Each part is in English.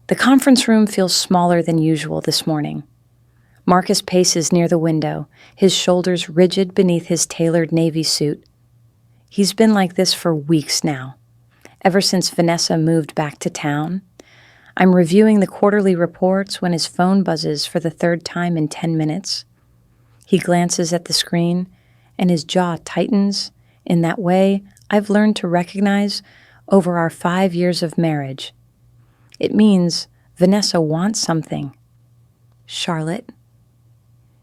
The conference room feels smaller than usual this morning. Marcus paces near the window, his shoulders rigid beneath his tailored navy suit. He's been like this for weeks now, ever since Vanessa moved back to town. I'm reviewing the quarterly reports when his phone buzzes for the third time in 10 minutes. He glances at the screen, and his jaw tightens in that way I've learned to recognize over our 5 years of marriage. It means Vanessa wants something. Charlotte.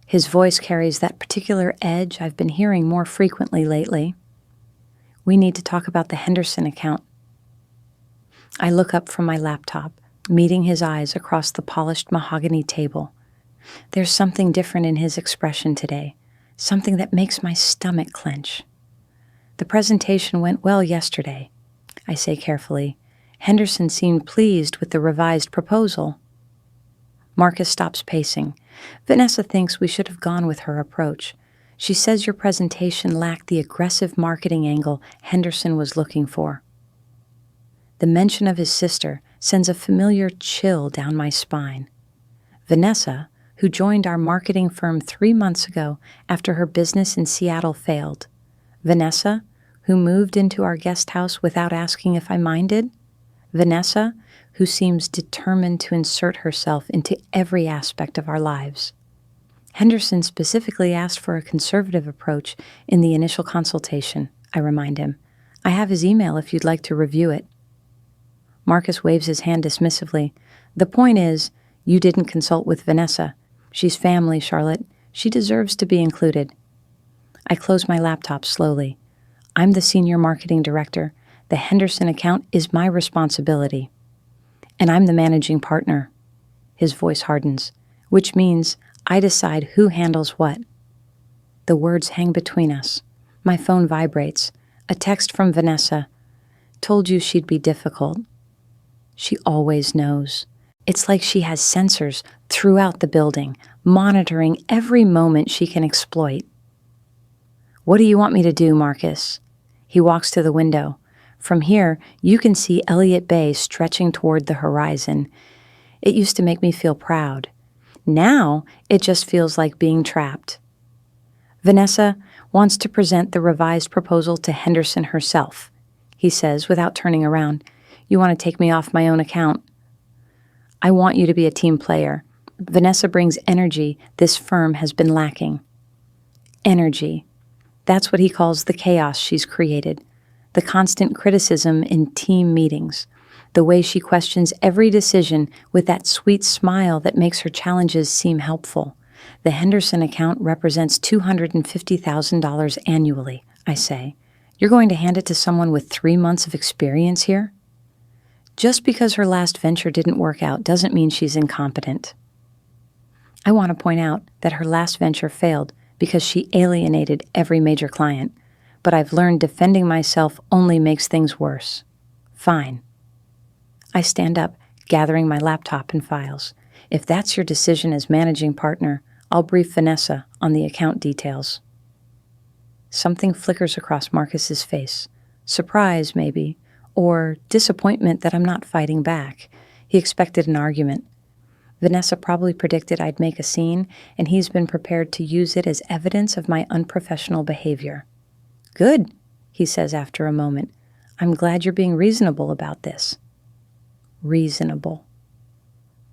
His voice carries that particular edge I've been hearing more frequently lately. We need to talk about the Henderson account. I look up from my laptop, meeting his eyes across the polished mahogany table. There's something different in his expression today, something that makes my stomach clench. The presentation went well yesterday, I say carefully. Henderson seemed pleased with the revised proposal. Marcus stops pacing. Vanessa thinks we should have gone with her approach. She says your presentation lacked the aggressive marketing angle Henderson was looking for. The mention of his sister sends a familiar chill down my spine. Vanessa, who joined our marketing firm 3 months ago after her business in Seattle failed. Vanessa, who moved into our guest house without asking if I minded. Vanessa, who seems determined to insert herself into every aspect of our lives. Henderson specifically asked for a conservative approach in the initial consultation, I remind him. I have his email if you'd like to review it. Marcus waves his hand dismissively. The point is, you didn't consult with Vanessa. She's family, Charlotte. She deserves to be included. I close my laptop slowly. I'm the senior marketing director. The Henderson account is my responsibility. And I'm the managing partner. His voice hardens, which means I decide who handles what. The words hang between us. My phone vibrates. A text from Vanessa. Told you she'd be difficult. She always knows. It's like she has sensors throughout the building, monitoring every moment she can exploit. What do you want me to do, Marcus? He walks to the window. From here, you can see Elliott Bay stretching toward the horizon. It used to make me feel proud. Now, it just feels like being trapped. Vanessa wants to present the revised proposal to Henderson herself, he says without turning around. You want to take me off my own account? I want you to be a team player. Vanessa brings energy this firm has been lacking. Energy. That's what he calls the chaos she's created. The constant criticism in team meetings. The way she questions every decision with that sweet smile that makes her challenges seem helpful. The Henderson account represents $250,000 annually, I say. You're going to hand it to someone with 3 months of experience here? Just because her last venture didn't work out doesn't mean she's incompetent. I want to point out that her last venture failed because she alienated every major client, but I've learned defending myself only makes things worse. Fine. I stand up, gathering my laptop and files. If that's your decision as managing partner, I'll brief Vanessa on the account details. Something flickers across Marcus's face. Surprise, maybe, or disappointment that I'm not fighting back. He expected an argument. Vanessa probably predicted I'd make a scene, and he's been prepared to use it as evidence of my unprofessional behavior. Good, he says after a moment. I'm glad you're being reasonable about this. Reasonable.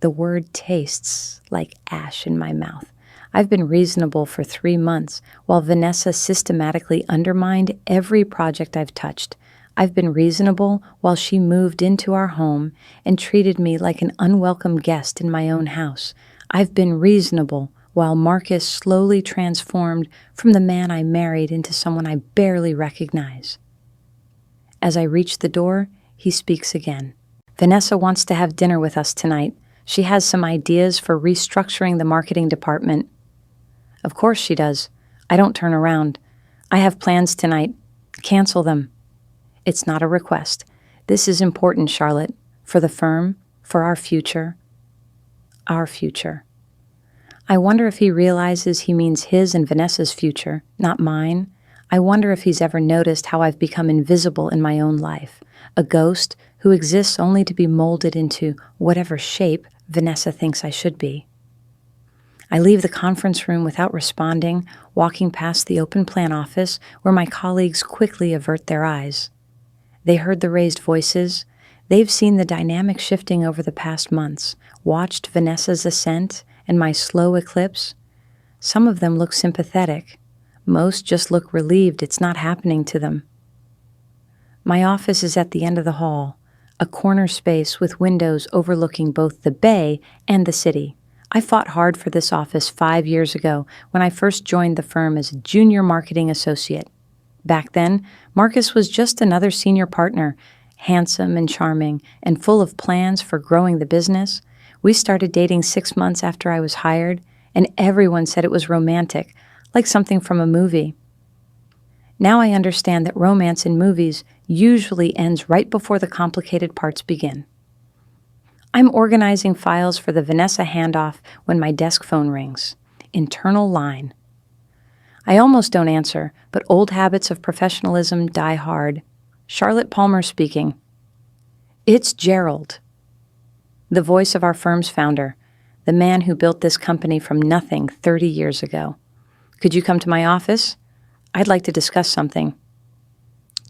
The word tastes like ash in my mouth. I've been reasonable for 3 months, while Vanessa systematically undermined every project I've touched. I've been reasonable while she moved into our home and treated me like an unwelcome guest in my own house. I've been reasonable while Marcus slowly transformed from the man I married into someone I barely recognize. As I reach the door, he speaks again. Vanessa wants to have dinner with us tonight. She has some ideas for restructuring the marketing department. Of course she does. I don't turn around. I have plans tonight. Cancel them. It's not a request. This is important, Charlotte, for the firm, for our future. Our future. I wonder if he realizes he means his and Vanessa's future, not mine. I wonder if he's ever noticed how I've become invisible in my own life, a ghost who exists only to be molded into whatever shape Vanessa thinks I should be. I leave the conference room without responding, walking past the open plan office where my colleagues quickly avert their eyes. They heard the raised voices. They've seen the dynamic shifting over the past months, watched Vanessa's ascent and my slow eclipse. Some of them look sympathetic. Most just look relieved it's not happening to them. My office is at the end of the hall, a corner space with windows overlooking both the bay and the city. I fought hard for this office 5 years ago when I first joined the firm as a junior marketing associate. Back then, Marcus was just another senior partner, handsome and charming, and full of plans for growing the business. We started dating 6 months after I was hired, and everyone said it was romantic, like something from a movie. Now I understand that romance in movies usually ends right before the complicated parts begin. I'm organizing files for the Vanessa handoff when my desk phone rings. Internal line. I almost don't answer, but old habits of professionalism die hard. Charlotte Palmer speaking. It's Gerald. The voice of our firm's founder, the man who built this company from nothing 30 years ago. Could you come to my office? I'd like to discuss something.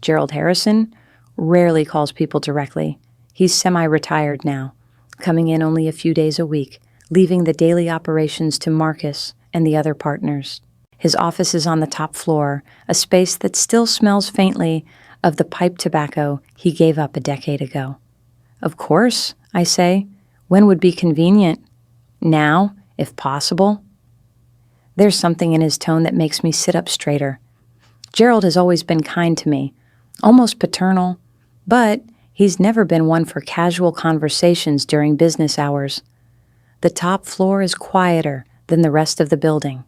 Gerald Harrison rarely calls people directly. He's semi-retired now, coming in only a few days a week, leaving the daily operations to Marcus and the other partners. His office is on the top floor, a space that still smells faintly of the pipe tobacco he gave up a decade ago. Of course, I say. When would be convenient? Now, if possible. There's something in his tone that makes me sit up straighter. Gerald has always been kind to me, almost paternal, but he's never been one for casual conversations during business hours. The top floor is quieter than the rest of the building.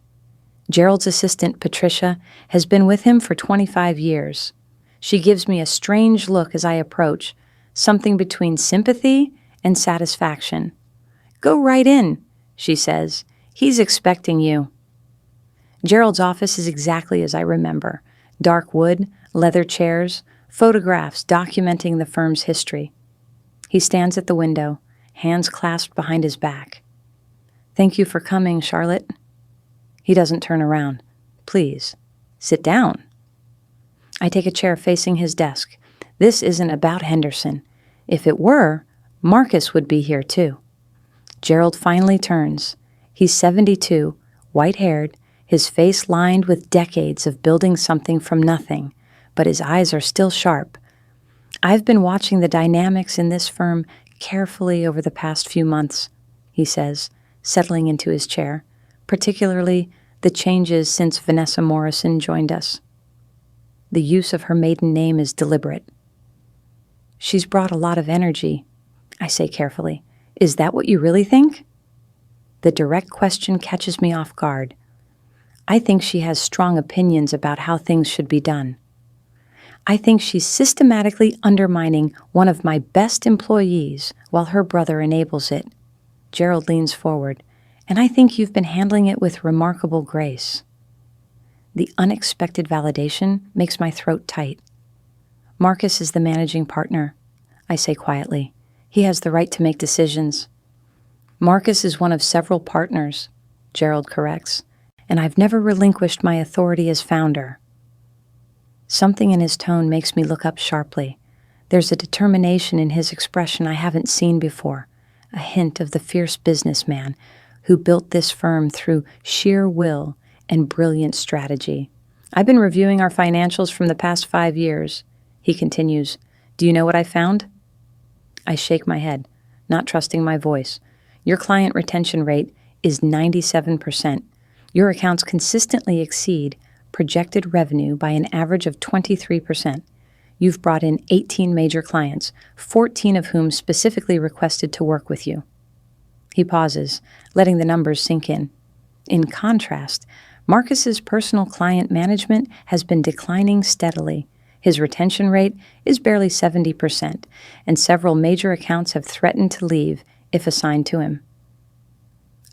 Gerald's assistant, Patricia, has been with him for 25 years. She gives me a strange look as I approach, something between sympathy and satisfaction. Go right in, she says. He's expecting you. Gerald's office is exactly as I remember. Dark wood, leather chairs, photographs documenting the firm's history. He stands at the window, hands clasped behind his back. Thank you for coming, Charlotte. He doesn't turn around. Please, sit down. I take a chair facing his desk. This isn't about Henderson. If it were, Marcus would be here too. Gerald finally turns. He's 72, white-haired, his face lined with decades of building something from nothing, but his eyes are still sharp. I've been watching the dynamics in this firm carefully over the past few months, he says, settling into his chair, particularly the changes since Vanessa Morrison joined us. The use of her maiden name is deliberate. She's brought a lot of energy, I say carefully. Is that what you really think? The direct question catches me off guard. I think she has strong opinions about how things should be done. I think she's systematically undermining one of my best employees while her brother enables it. Gerald leans forward, and I think you've been handling it with remarkable grace. The unexpected validation makes my throat tight. Marcus is the managing partner, I say quietly. He has the right to make decisions. Marcus is one of several partners, Gerald corrects, and I've never relinquished my authority as founder. Something in his tone makes me look up sharply. There's a determination in his expression I haven't seen before, a hint of the fierce businessman who built this firm through sheer will and brilliant strategy. I've been reviewing our financials from the past 5 years, he continues. Do you know what I found? I shake my head, not trusting my voice. Your client retention rate is 97%. Your accounts consistently exceed projected revenue by an average of 23%. You've brought in 18 major clients, 14 of whom specifically requested to work with you. He pauses, letting the numbers sink in. In contrast, Marcus's personal client management has been declining steadily. His retention rate is barely 70%, and several major accounts have threatened to leave if assigned to him.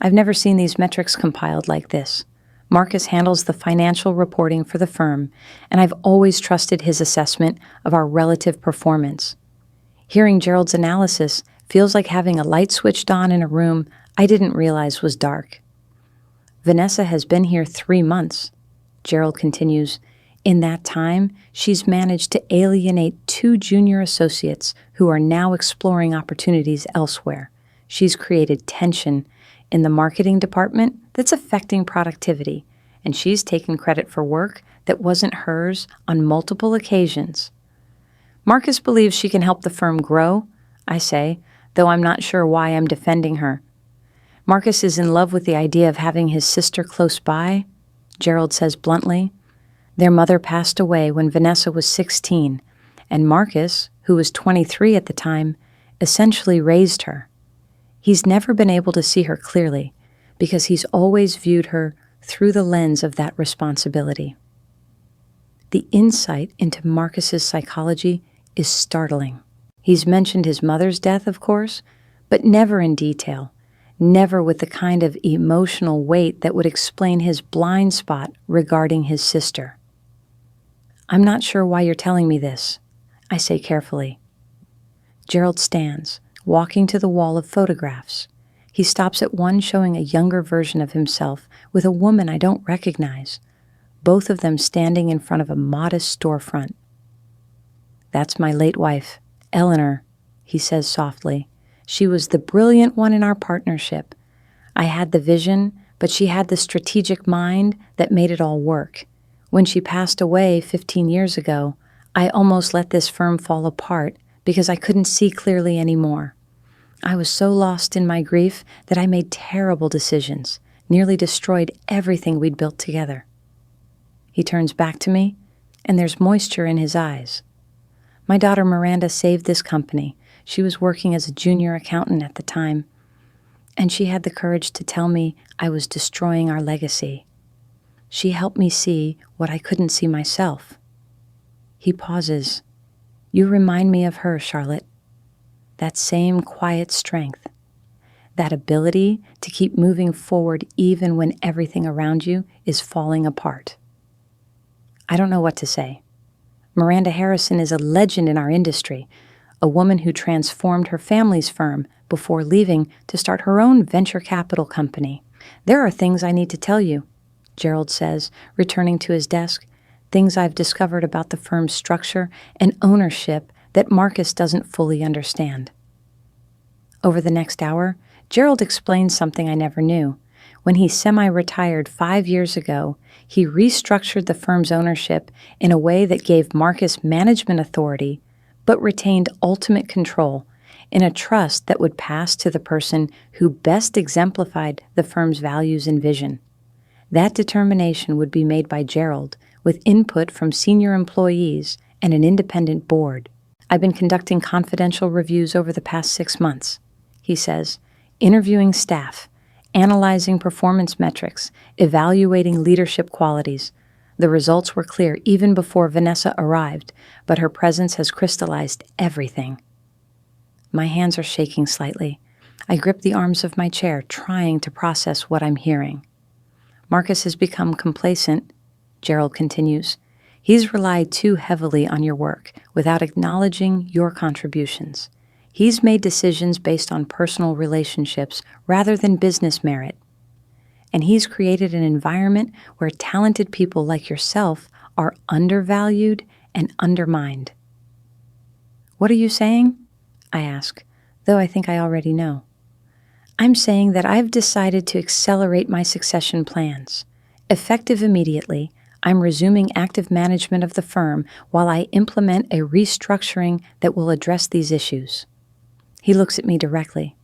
I've never seen these metrics compiled like this. Marcus handles the financial reporting for the firm, and I've always trusted his assessment of our relative performance. Hearing Gerald's analysis feels like having a light switched on in a room I didn't realize was dark. Vanessa has been here 3 months, Gerald continues. In that time, she's managed to alienate 2 junior associates who are now exploring opportunities elsewhere. She's created tension in the marketing department that's affecting productivity, and she's taken credit for work that wasn't hers on multiple occasions. Marcus believes she can help the firm grow, I say, though I'm not sure why I'm defending her. Marcus is in love with the idea of having his sister close by, Gerald says bluntly. Their mother passed away when Vanessa was 16, and Marcus, who was 23 at the time, essentially raised her. He's never been able to see her clearly because he's always viewed her through the lens of that responsibility. The insight into Marcus's psychology is startling. He's mentioned his mother's death, of course, but never in detail, never with the kind of emotional weight that would explain his blind spot regarding his sister. I'm not sure why you're telling me this, I say carefully. Gerald stands, walking to the wall of photographs. He stops at one showing a younger version of himself with a woman I don't recognize, both of them standing in front of a modest storefront. That's my late wife, Eleanor, he says softly. She was the brilliant one in our partnership. I had the vision, but she had the strategic mind that made it all work. When she passed away 15 years ago, I almost let this firm fall apart because I couldn't see clearly anymore. I was so lost in my grief that I made terrible decisions, nearly destroyed everything we'd built together. He turns back to me, and there's moisture in his eyes. My daughter Miranda saved this company. She was working as a junior accountant at the time, and she had the courage to tell me I was destroying our legacy. She helped me see what I couldn't see myself. He pauses. You remind me of her, Charlotte. That same quiet strength, that ability to keep moving forward even when everything around you is falling apart. I don't know what to say. Miranda Harrison is a legend in our industry, a woman who transformed her family's firm before leaving to start her own venture capital company. There are things I need to tell you, Gerald says, returning to his desk, things I've discovered about the firm's structure and ownership that Marcus doesn't fully understand. Over the next hour, Gerald explains something I never knew. When he semi-retired 5 years ago, he restructured the firm's ownership in a way that gave Marcus management authority, but retained ultimate control in a trust that would pass to the person who best exemplified the firm's values and vision. That determination would be made by Gerald with input from senior employees and an independent board. I've been conducting confidential reviews over the past 6 months, he says, interviewing staff, analyzing performance metrics, evaluating leadership qualities. The results were clear even before Vanessa arrived, but her presence has crystallized everything. My hands are shaking slightly. I grip the arms of my chair, trying to process what I'm hearing. Marcus has become complacent, Gerald continues. He's relied too heavily on your work without acknowledging your contributions. He's made decisions based on personal relationships rather than business merit. And he's created an environment where talented people like yourself are undervalued and undermined. What are you saying? I ask, though I think I already know. I'm saying that I've decided to accelerate my succession plans. Effective immediately, I'm resuming active management of the firm while I implement a restructuring that will address these issues. He looks at me directly.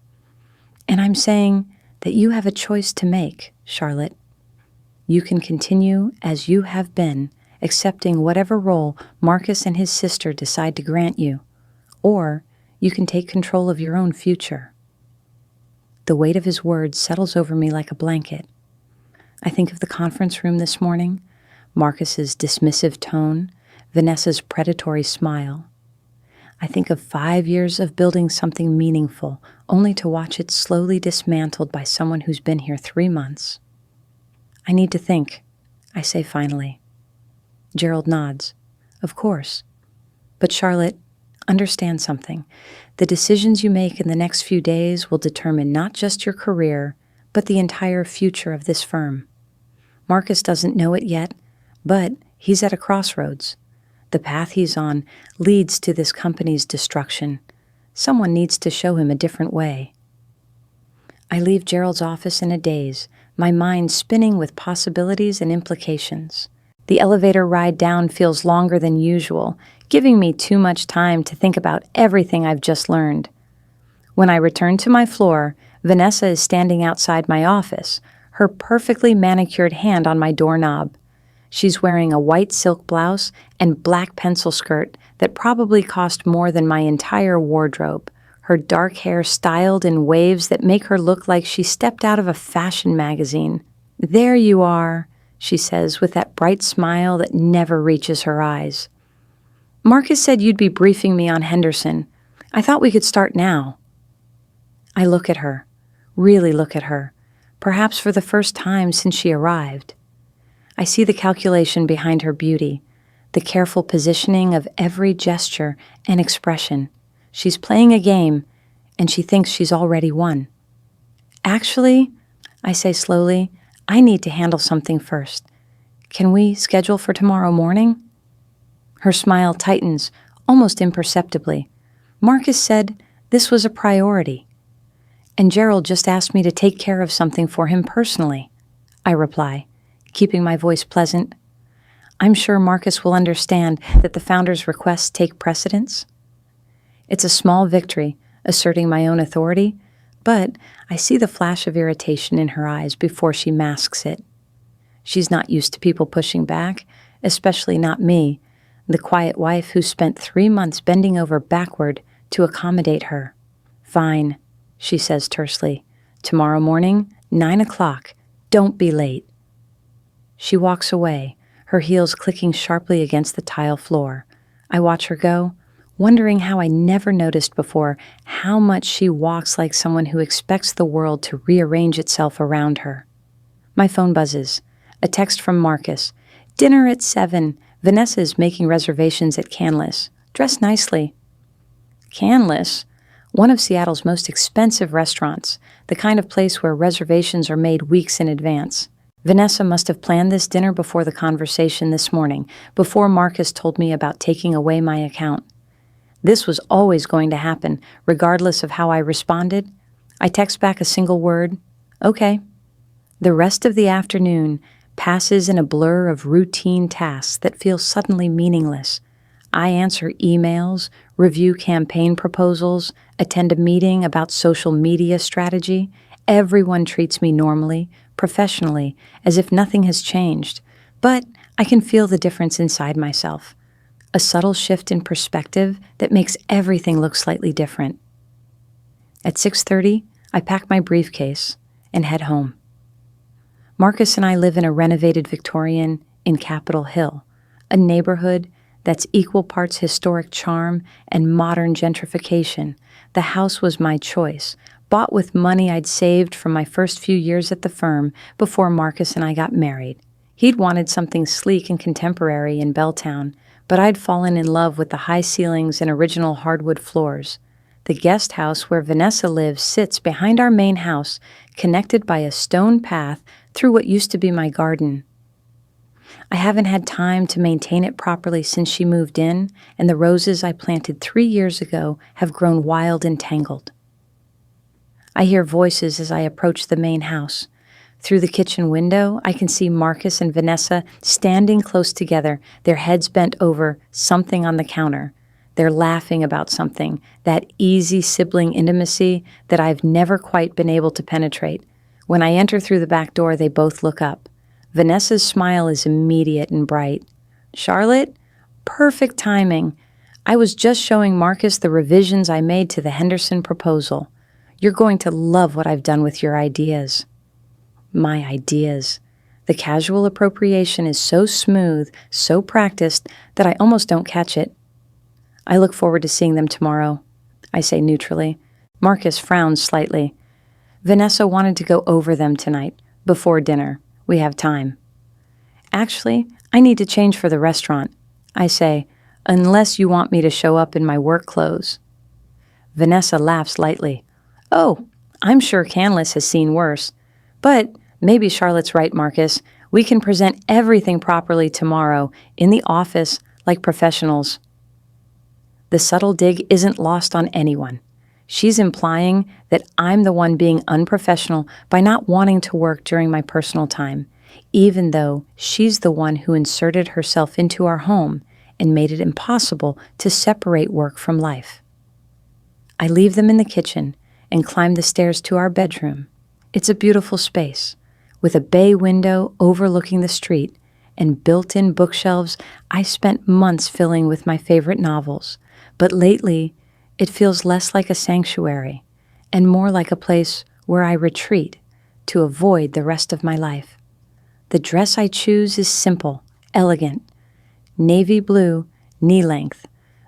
And I'm saying that you have a choice to make, Charlotte. You can continue as you have been, accepting whatever role Marcus and his sister decide to grant you, or you can take control of your own future. The weight of his words settles over me like a blanket. I think of the conference room this morning, Marcus's dismissive tone, Vanessa's predatory smile. I think of 5 years of building something meaningful, only to watch it slowly dismantled by someone who's been here 3 months. I need to think, I say finally. Gerald nods. Of course. But Charlotte, understand something. The decisions you make in the next few days will determine not just your career, but the entire future of this firm. Marcus doesn't know it yet, but he's at a crossroads. The path he's on leads to this company's destruction. Someone needs to show him a different way. I leave Gerald's office in a daze, my mind spinning with possibilities and implications. The elevator ride down feels longer than usual, giving me too much time to think about everything I've just learned. When I return to my floor, Vanessa is standing outside my office, her perfectly manicured hand on my doorknob. She's wearing a white silk blouse and black pencil skirt that probably cost more than my entire wardrobe, her dark hair styled in waves that make her look like she stepped out of a fashion magazine. "There you are," she says with that bright smile that never reaches her eyes. "Marcus said you'd be briefing me on Henderson. I thought we could start now." I look at her, really look at her, perhaps for the first time since she arrived. I see the calculation behind her beauty, the careful positioning of every gesture and expression. She's playing a game, and she thinks she's already won. "Actually," I say slowly, "I need to handle something first. Can we schedule for tomorrow morning?" Her smile tightens, almost imperceptibly. Marcus said this was a priority. "And Gerald just asked me to take care of something for him personally," I reply, keeping my voice pleasant. I'm sure Marcus will understand that the founder's requests take precedence. It's a small victory, asserting my own authority, but I see the flash of irritation in her eyes before she masks it. She's not used to people pushing back, especially not me, the quiet wife who spent 3 months bending over backward to accommodate her. "Fine," she says tersely. "Tomorrow morning, 9 o'clock. Don't be late." She walks away, her heels clicking sharply against the tile floor. I watch her go, wondering how I never noticed before how much she walks like someone who expects the world to rearrange itself around her. My phone buzzes. A text from Marcus. "Dinner at 7. Vanessa is making reservations at Canlis. Dress nicely." Canlis? One of Seattle's most expensive restaurants, the kind of place where reservations are made weeks in advance. Vanessa must have planned this dinner before the conversation this morning, before Marcus told me about taking away my account. This was always going to happen, regardless of how I responded. I text back a single word, "Okay." The rest of the afternoon passes in a blur of routine tasks that feel suddenly meaningless. I answer emails, review campaign proposals, attend a meeting about social media strategy. Everyone treats me normally, professionally, as if nothing has changed. But I can feel the difference inside myself. A subtle shift in perspective that makes everything look slightly different. At 6:30, I pack my briefcase and head home. Marcus and I live in a renovated Victorian in Capitol Hill, a neighborhood that's equal parts historic charm and modern gentrification. The house was my choice, bought with money I'd saved from my first few years at the firm before Marcus and I got married. He'd wanted something sleek and contemporary in Belltown, but I'd fallen in love with the high ceilings and original hardwood floors. The guest house where Vanessa lives sits behind our main house, connected by a stone path through what used to be my garden. I haven't had time to maintain it properly since she moved in, and the roses I planted 3 years ago have grown wild and tangled. I hear voices as I approach the main house. Through the kitchen window, I can see Marcus and Vanessa standing close together, their heads bent over something on the counter. They're laughing about something, that easy sibling intimacy that I've never quite been able to penetrate. When I enter through the back door, they both look up. Vanessa's smile is immediate and bright. "Charlotte? Perfect timing. I was just showing Marcus the revisions I made to the Henderson proposal. You're going to love what I've done with your ideas." My ideas. The casual appropriation is so smooth, so practiced, that I almost don't catch it. "I look forward to seeing them tomorrow," I say neutrally. Marcus frowns slightly. "Vanessa wanted to go over them tonight, before dinner. We have time." "Actually, I need to change for the restaurant," I say, unless you want me to show up in my work clothes. Vanessa laughs lightly. Oh, I'm sure Canlis has seen worse. But maybe Charlotte's right, Marcus. We can present everything properly tomorrow in the office like professionals. The subtle dig isn't lost on anyone. She's implying that I'm the one being unprofessional by not wanting to work during my personal time, even though she's the one who inserted herself into our home and made it impossible to separate work from life. I leave them in the kitchen and climb the stairs to our bedroom. It's a beautiful space, with a bay window overlooking the street and built-in bookshelves I spent months filling with my favorite novels. But lately, it feels less like a sanctuary and more like a place where I retreat to avoid the rest of my life. The dress I choose is simple, elegant, navy blue, knee-length.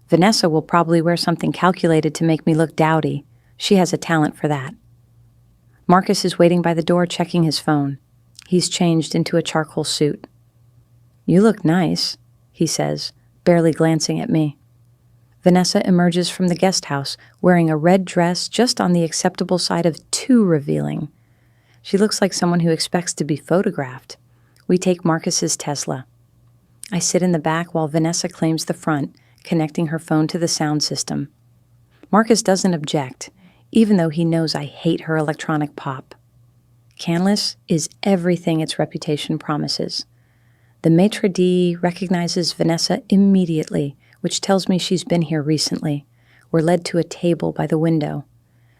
Vanessa will probably wear something calculated to make me look dowdy. She has a talent for that. Marcus is waiting by the door checking his phone. He's changed into a charcoal suit. You look nice, he says, barely glancing at me. Vanessa emerges from the guest house wearing a red dress just on the acceptable side of too revealing. She looks like someone who expects to be photographed. We take Marcus's Tesla. I sit in the back while Vanessa claims the front, connecting her phone to the sound system. Marcus doesn't object, even though he knows I hate her electronic pop. Canlis is everything its reputation promises. The maitre d' recognizes Vanessa immediately, which tells me she's been here recently. We're led to a table by the window.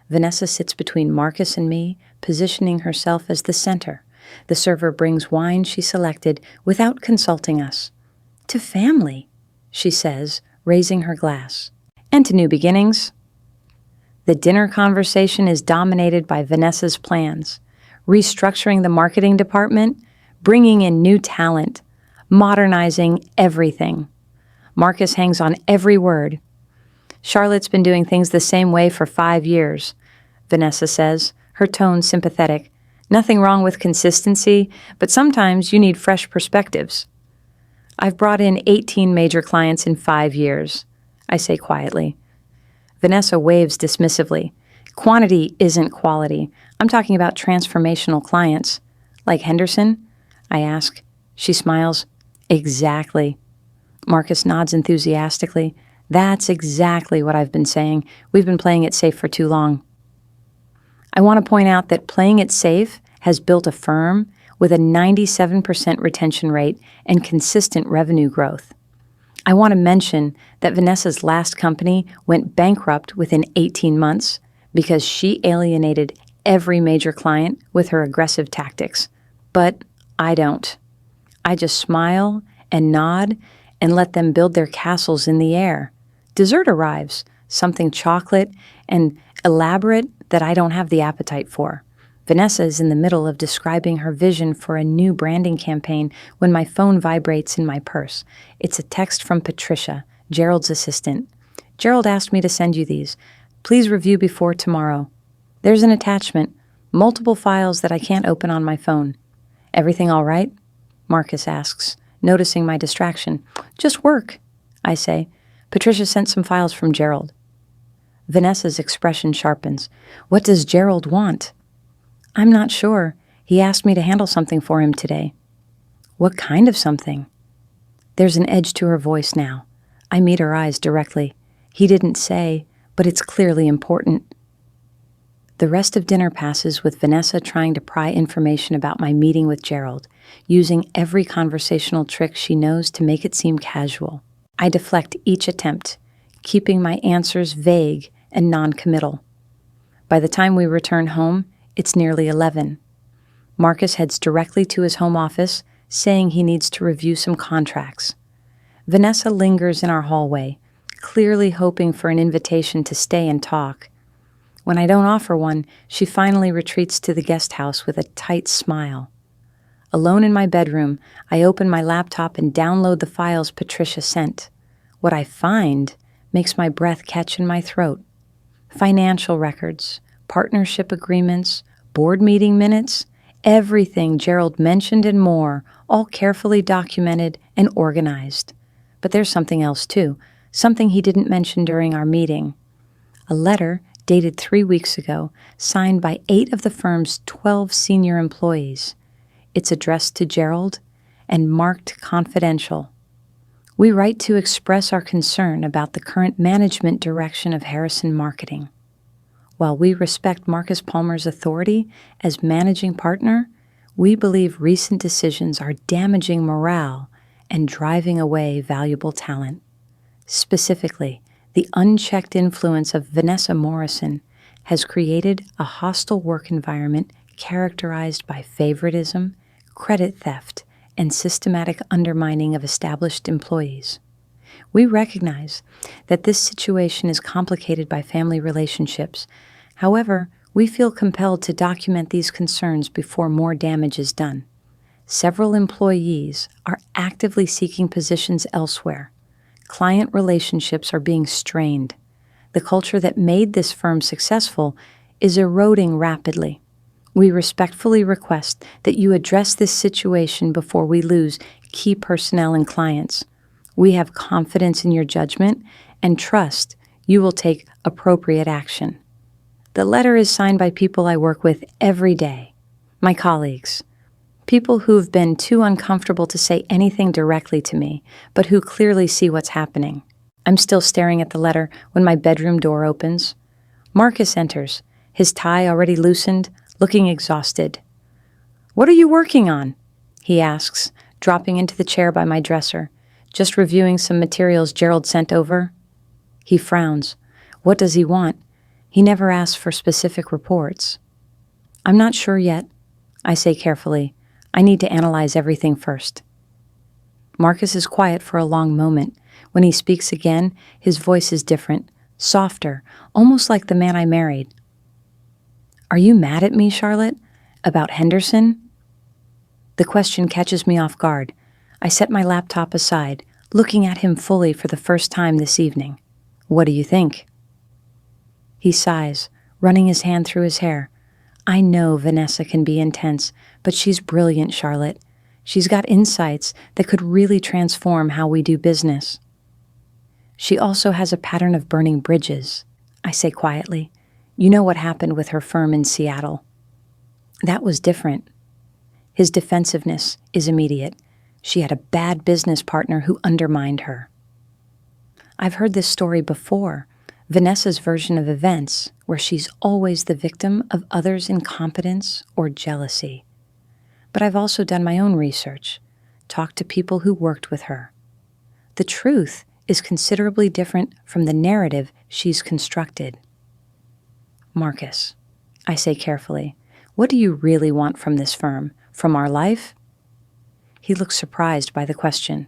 Vanessa sits between Marcus and me, positioning herself as the center. The server brings wine she selected without consulting us. To family, she says, raising her glass. And to new beginnings. The dinner conversation is dominated by Vanessa's plans. Restructuring the marketing department, bringing in new talent, modernizing everything. Marcus hangs on every word. Charlotte's been doing things the same way for 5 years, Vanessa says, her tone sympathetic. Nothing wrong with consistency, but sometimes you need fresh perspectives. I've brought in 18 major clients in 5 years, I say quietly. Vanessa waves dismissively. Quantity isn't quality. I'm talking about transformational clients. Like Henderson? I ask. She smiles. Exactly. Marcus nods enthusiastically. That's exactly what I've been saying. We've been playing it safe for too long. I want to point out that playing it safe has built a firm with a 97% retention rate and consistent revenue growth. I want to mention that Vanessa's last company went bankrupt within 18 months because she alienated every major client with her aggressive tactics. But I don't. I just smile and nod and let them build their castles in the air. Dessert arrives, something chocolate and elaborate that I don't have the appetite for. Vanessa is in the middle of describing her vision for a new branding campaign when my phone vibrates in my purse. It's a text from Patricia, Gerald's assistant. Gerald asked me to send you these. Please review before tomorrow. There's an attachment, multiple files that I can't open on my phone. Everything all right? Marcus asks, noticing my distraction. Just work, I say. Patricia sent some files from Gerald. Vanessa's expression sharpens. What does Gerald want? I'm not sure. He asked me to handle something for him today. What kind of something? There's an edge to her voice now. I meet her eyes directly. He didn't say, but it's clearly important. The rest of dinner passes with Vanessa trying to pry information about my meeting with Gerald, using every conversational trick she knows to make it seem casual. I deflect each attempt, keeping my answers vague and non-committal. By the time we return home, it's nearly 11. Marcus heads directly to his home office, saying he needs to review some contracts. Vanessa lingers in our hallway, clearly hoping for an invitation to stay and talk. When I don't offer one, she finally retreats to the guest house with a tight smile. Alone in my bedroom, I open my laptop and download the files Patricia sent. What I find makes my breath catch in my throat. Financial records, partnership agreements, board meeting minutes, everything Gerald mentioned and more, all carefully documented and organized. But there's something else too, something he didn't mention during our meeting. A letter dated 3 weeks ago, signed by 8 of the firm's 12 senior employees. It's addressed to Gerald and marked confidential. We write to express our concern about the current management direction of Harrison Marketing. While we respect Marcus Palmer's authority as managing partner, we believe recent decisions are damaging morale and driving away valuable talent. Specifically, the unchecked influence of Vanessa Morrison has created a hostile work environment characterized by favoritism, credit theft, and systematic undermining of established employees. We recognize that this situation is complicated by family relationships. However, we feel compelled to document these concerns before more damage is done. Several employees are actively seeking positions elsewhere. Client relationships are being strained. The culture that made this firm successful is eroding rapidly. We respectfully request that you address this situation before we lose key personnel and clients. We have confidence in your judgment and trust you will take appropriate action. The letter is signed by people I work with every day, my colleagues, people who've been too uncomfortable to say anything directly to me, but who clearly see what's happening. I'm still staring at the letter when my bedroom door opens. Marcus enters, his tie already loosened, looking exhausted. "What are you working on?" he asks, dropping into the chair by my dresser. "Just reviewing some materials Gerald sent over." He frowns. What does he want? He never asks for specific reports. "I'm not sure yet," I say carefully. "I need to analyze everything first." Marcus is quiet for a long moment. When he speaks again, his voice is different, softer, almost like the man I married. "Are you mad at me, Charlotte? About Henderson?" The question catches me off guard. I set my laptop aside, looking at him fully for the first time this evening. "What do you think?" He sighs, running his hand through his hair. "I know Vanessa can be intense, but she's brilliant, Charlotte. She's got insights that could really transform how we do business." "She also has a pattern of burning bridges," I say quietly. "You know what happened with her firm in Seattle." "That was different." His defensiveness is immediate. She had a bad business partner who undermined her. I've heard this story before, Vanessa's version of events, where she's always the victim of others' incompetence or jealousy. But I've also done my own research, talked to people who worked with her. The truth is considerably different from the narrative she's constructed. "Marcus," I say carefully, "what do you really want from this firm, from our life?" He looks surprised by the question.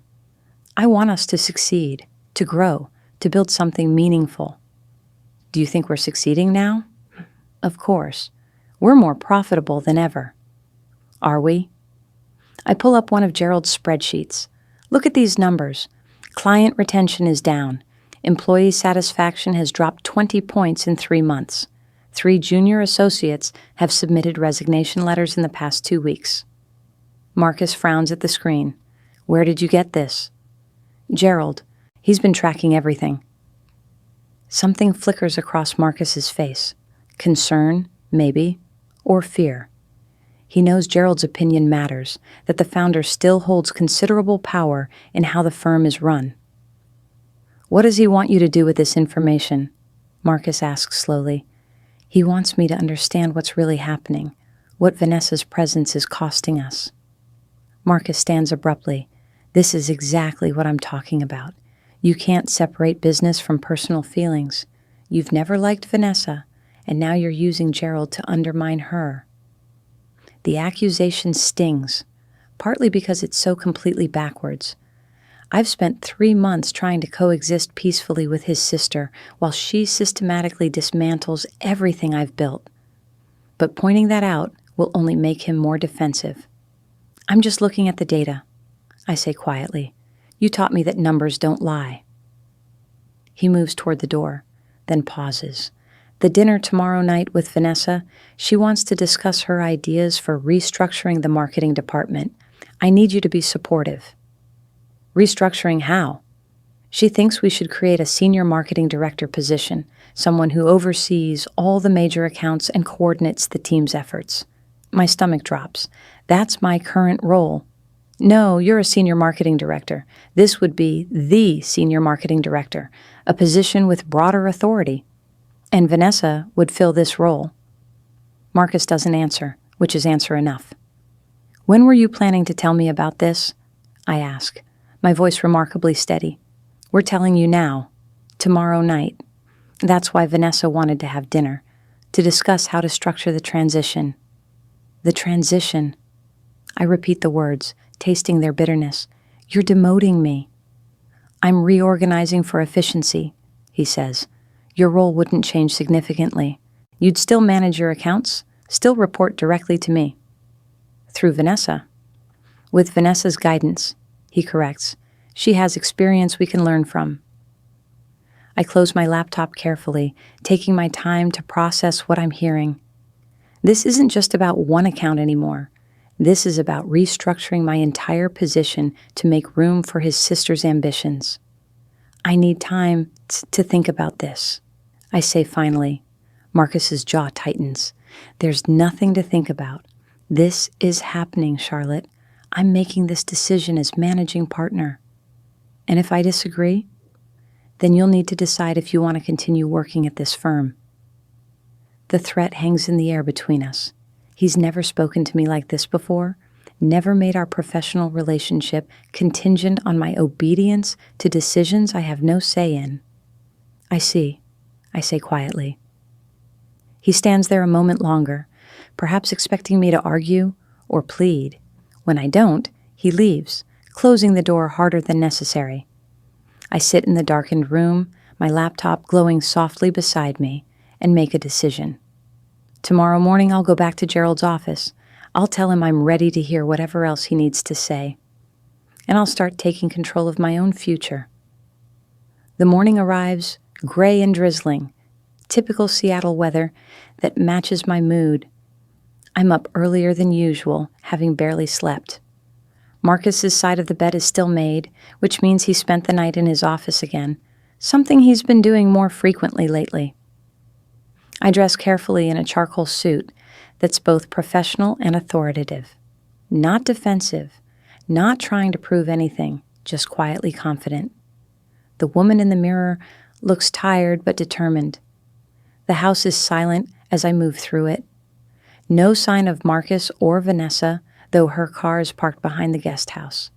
"I want us to succeed, to grow, to build something meaningful." "Do you think we're succeeding now?" "Of course. We're more profitable than ever." "Are we?" I pull up one of Gerald's spreadsheets. "Look at these numbers. Client retention is down. Employee satisfaction has dropped 20 points in 3 months. 3 junior associates have submitted resignation letters in the past 2 weeks. Marcus frowns at the screen. "Where did you get this?" "Gerald. He's been tracking everything." Something flickers across Marcus's face. Concern, maybe, or fear. He knows Gerald's opinion matters, that the founder still holds considerable power in how the firm is run. "What does he want you to do with this information?" Marcus asks slowly. "He wants me to understand what's really happening, what Vanessa's presence is costing us." Marcus stands abruptly. "This is exactly what I'm talking about. You can't separate business from personal feelings. You've never liked Vanessa, and now you're using Gerald to undermine her." The accusation stings, partly because it's so completely backwards. I've spent 3 months trying to coexist peacefully with his sister while she systematically dismantles everything I've built. But pointing that out will only make him more defensive. "I'm just looking at the data," I say quietly. "You taught me that numbers don't lie." He moves toward the door, then pauses. The dinner tomorrow night with Vanessa, she wants to discuss her ideas for restructuring the marketing department. I need you to be supportive. "Restructuring how?" She thinks we should create a senior marketing director position, someone who oversees all the major accounts and coordinates the team's efforts. My stomach drops. That's my current role. No, you're a senior marketing director. This would be the senior marketing director, a position with broader authority. And Vanessa would fill this role. Marcus doesn't answer, which is answer enough. When were you planning to tell me about this? I ask, my voice remarkably steady. We're telling you now, tomorrow night. That's why Vanessa wanted to have dinner, to discuss how to structure the transition. The transition. I repeat the words, tasting their bitterness. You're demoting me. I'm reorganizing for efficiency, he says. Your role wouldn't change significantly. You'd still manage your accounts, still report directly to me. Through Vanessa. With Vanessa's guidance, he corrects. She has experience we can learn from. I close my laptop carefully, taking my time to process what I'm hearing. This isn't just about one account anymore. This is about restructuring my entire position to make room for his sister's ambitions. I need time to think about this, I say finally. Marcus's jaw tightens. There's nothing to think about. This is happening, Charlotte. I'm making this decision as managing partner. And if I disagree, then you'll need to decide if you want to continue working at this firm. The threat hangs in the air between us. He's never spoken to me like this before, never made our professional relationship contingent on my obedience to decisions I have no say in. I see, I say quietly. He stands there a moment longer, perhaps expecting me to argue or plead. When I don't, he leaves, closing the door harder than necessary. I sit in the darkened room, my laptop glowing softly beside me, and make a decision. Tomorrow morning I'll go back to Gerald's office. I'll tell him I'm ready to hear whatever else he needs to say. And I'll start taking control of my own future. The morning arrives, gray and drizzling, typical Seattle weather that matches my mood. I'm up earlier than usual, having barely slept. Marcus's side of the bed is still made, which means he spent the night in his office again, something he's been doing more frequently lately. I dress carefully in a charcoal suit that's both professional and authoritative. Not defensive, not trying to prove anything, just quietly confident. The woman in the mirror looks tired but determined. The house is silent as I move through it. No sign of Marcus or Vanessa, though her car is parked behind the guest house.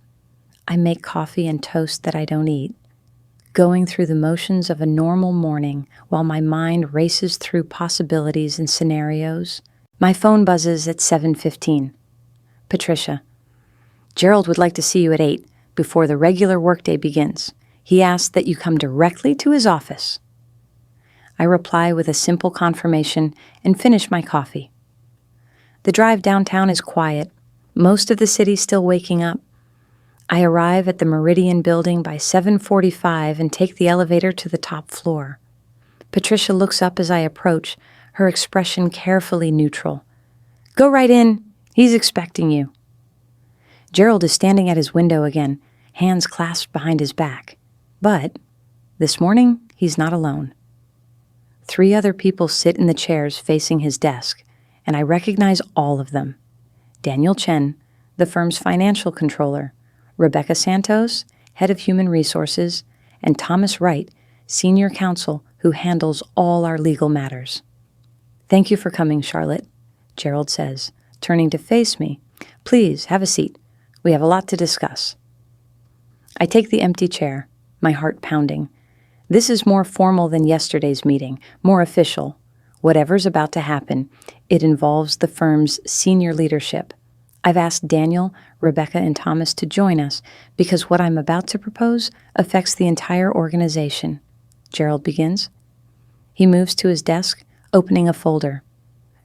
I make coffee and toast that I don't eat, going through the motions of a normal morning while my mind races through possibilities and scenarios. My phone buzzes at 7:15. Patricia. Gerald would like to see you at 8 before the regular workday begins. He asks that you come directly to his office. I reply with a simple confirmation and finish my coffee. The drive downtown is quiet, most of the city still waking up. I arrive at the Meridian building by 7:45 and take the elevator to the top floor. Patricia looks up as I approach, her expression carefully neutral. Go right in. He's expecting you. Gerald is standing at his window again, hands clasped behind his back. But this morning, he's not alone. 3 other people sit in the chairs facing his desk, and I recognize all of them. Daniel Chen, the firm's financial controller, Rebecca Santos, head of human resources, and Thomas Wright, senior counsel who handles all our legal matters. Thank you for coming, Charlotte, Gerald says, turning to face me. Please, have a seat. We have a lot to discuss. I take the empty chair, my heart pounding. This is more formal than yesterday's meeting, more official. Whatever's about to happen, it involves the firm's senior leadership. I've asked Daniel, Rebecca, and Thomas to join us because what I'm about to propose affects the entire organization. Gerald begins. He moves to his desk, opening a folder.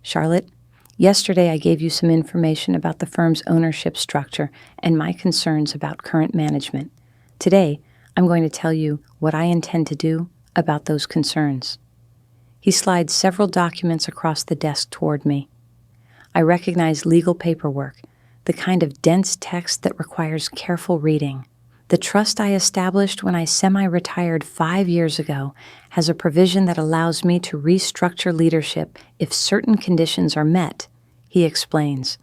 Charlotte, yesterday I gave you some information about the firm's ownership structure and my concerns about current management. Today, I'm going to tell you what I intend to do about those concerns. He slides several documents across the desk toward me. I recognize legal paperwork, the kind of dense text that requires careful reading, The trust I established when I semi-retired 5 years ago has a provision that allows me to restructure leadership if certain conditions are met, he explains.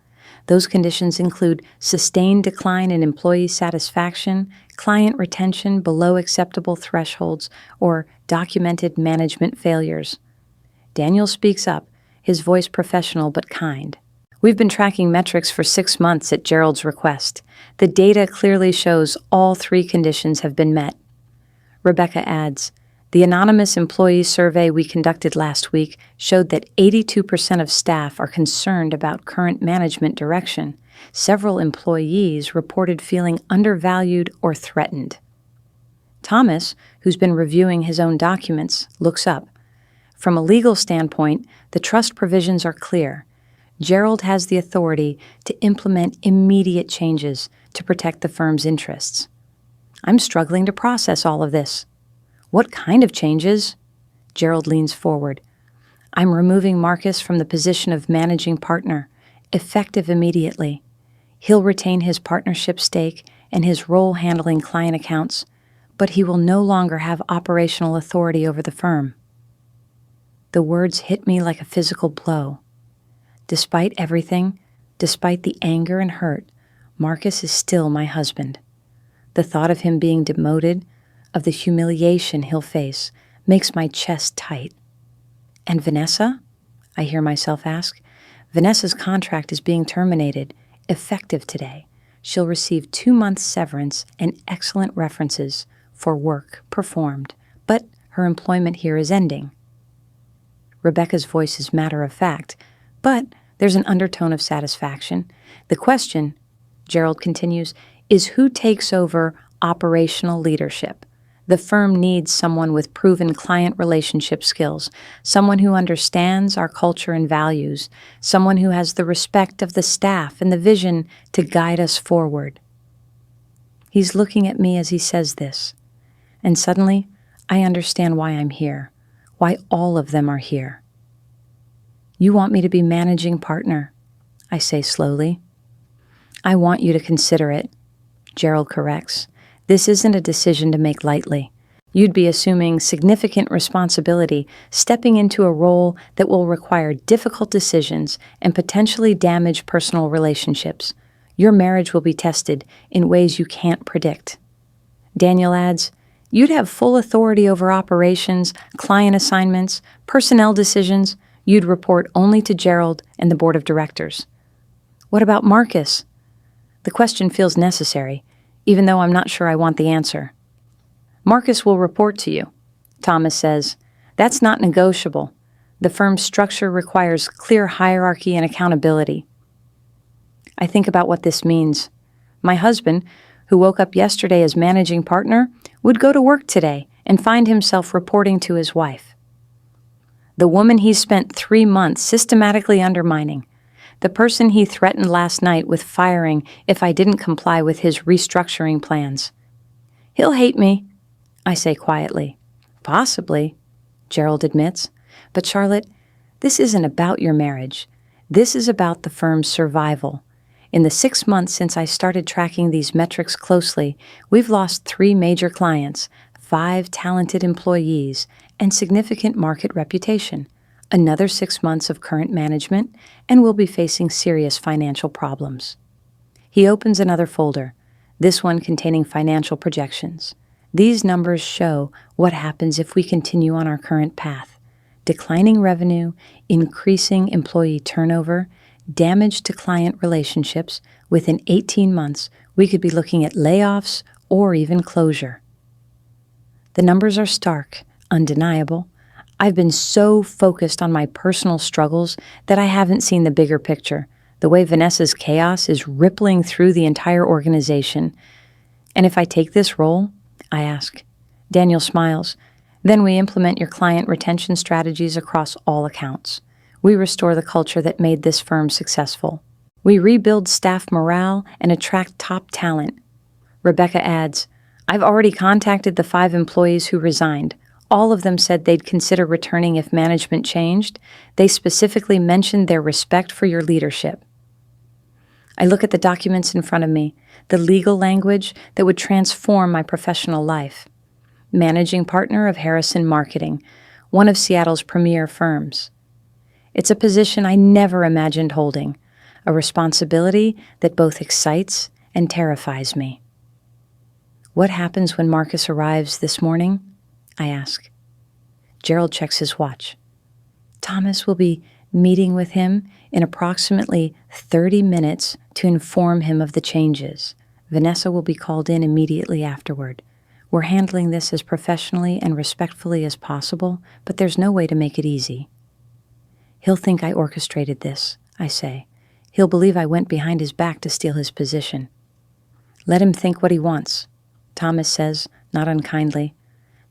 Those conditions include sustained decline in employee satisfaction, client retention below acceptable thresholds, or documented management failures. Daniel speaks up, his voice professional but kind. We've been tracking metrics for 6 months at Gerald's request. The data clearly shows all 3 conditions have been met. Rebecca adds, the anonymous employee survey we conducted last week showed that 82% of staff are concerned about current management direction. Several employees reported feeling undervalued or threatened. Thomas, who's been reviewing his own documents, looks up. From a legal standpoint, the trust provisions are clear. Gerald has the authority to implement immediate changes to protect the firm's interests. I'm struggling to process all of this. What kind of changes? Gerald leans forward. I'm removing Marcus from the position of managing partner, effective immediately. He'll retain his partnership stake and his role handling client accounts, but he will no longer have operational authority over the firm. The words hit me like a physical blow. Despite everything, despite the anger and hurt, Marcus is still my husband. The thought of him being demoted, of the humiliation he'll face, makes my chest tight. And Vanessa? I hear myself ask. Vanessa's contract is being terminated, effective today. She'll receive 2 months severance and excellent references for work performed, but her employment here is ending. Rebecca's voice is matter of fact, but there's an undertone of satisfaction. The question, Gerald continues, is who takes over operational leadership? The firm needs someone with proven client relationship skills, someone who understands our culture and values, someone who has the respect of the staff and the vision to guide us forward. He's looking at me as he says this, and suddenly I understand why I'm here, why all of them are here. You want me to be managing partner, I say slowly. I want you to consider it, Gerald corrects. This isn't a decision to make lightly. You'd be assuming significant responsibility, stepping into a role that will require difficult decisions and potentially damage personal relationships. Your marriage will be tested in ways you can't predict. Daniel adds, you'd have full authority over operations, client assignments, personnel decisions. You'd report only to Gerald and the board of directors. What about Marcus? The question feels necessary, even though I'm not sure I want the answer. Marcus will report to you, Thomas says. That's not negotiable. The firm's structure requires clear hierarchy and accountability. I think about what this means. My husband, who woke up yesterday as managing partner, would go to work today and find himself reporting to his wife. The woman he spent 3 months systematically undermining. The person he threatened last night with firing if I didn't comply with his restructuring plans. He'll hate me, I say quietly. Possibly, Gerald admits. But Charlotte, this isn't about your marriage. This is about the firm's survival. In the 6 months since I started tracking these metrics closely, we've lost 3 major clients, 5 talented employees, and significant market reputation. Another 6 months of current management, and we'll be facing serious financial problems. He opens another folder, this one containing financial projections. These numbers show what happens if we continue on our current path. Declining revenue, increasing employee turnover, damage to client relationships. Within 18 months, we could be looking at layoffs or even closure. The numbers are stark, undeniable. I've been so focused on my personal struggles that I haven't seen the bigger picture, the way Vanessa's chaos is rippling through the entire organization. And if I take this role, I ask. Daniel smiles. Then we implement your client retention strategies across all accounts. We restore the culture that made this firm successful. We rebuild staff morale and attract top talent. Rebecca adds, I've already contacted the 5 employees who resigned. All of them said they'd consider returning if management changed. They specifically mentioned their respect for your leadership. I look at the documents in front of me, the legal language that would transform my professional life. Managing partner of Harrison Marketing, one of Seattle's premier firms. It's a position I never imagined holding, a responsibility that both excites and terrifies me. What happens when Marcus arrives this morning? I ask. Gerald checks his watch. Thomas will be meeting with him in approximately 30 minutes to inform him of the changes. Vanessa will be called in immediately afterward. We're handling this as professionally and respectfully as possible, but there's no way to make it easy. He'll think I orchestrated this, I say. He'll believe I went behind his back to steal his position. Let him think what he wants, Thomas says, not unkindly.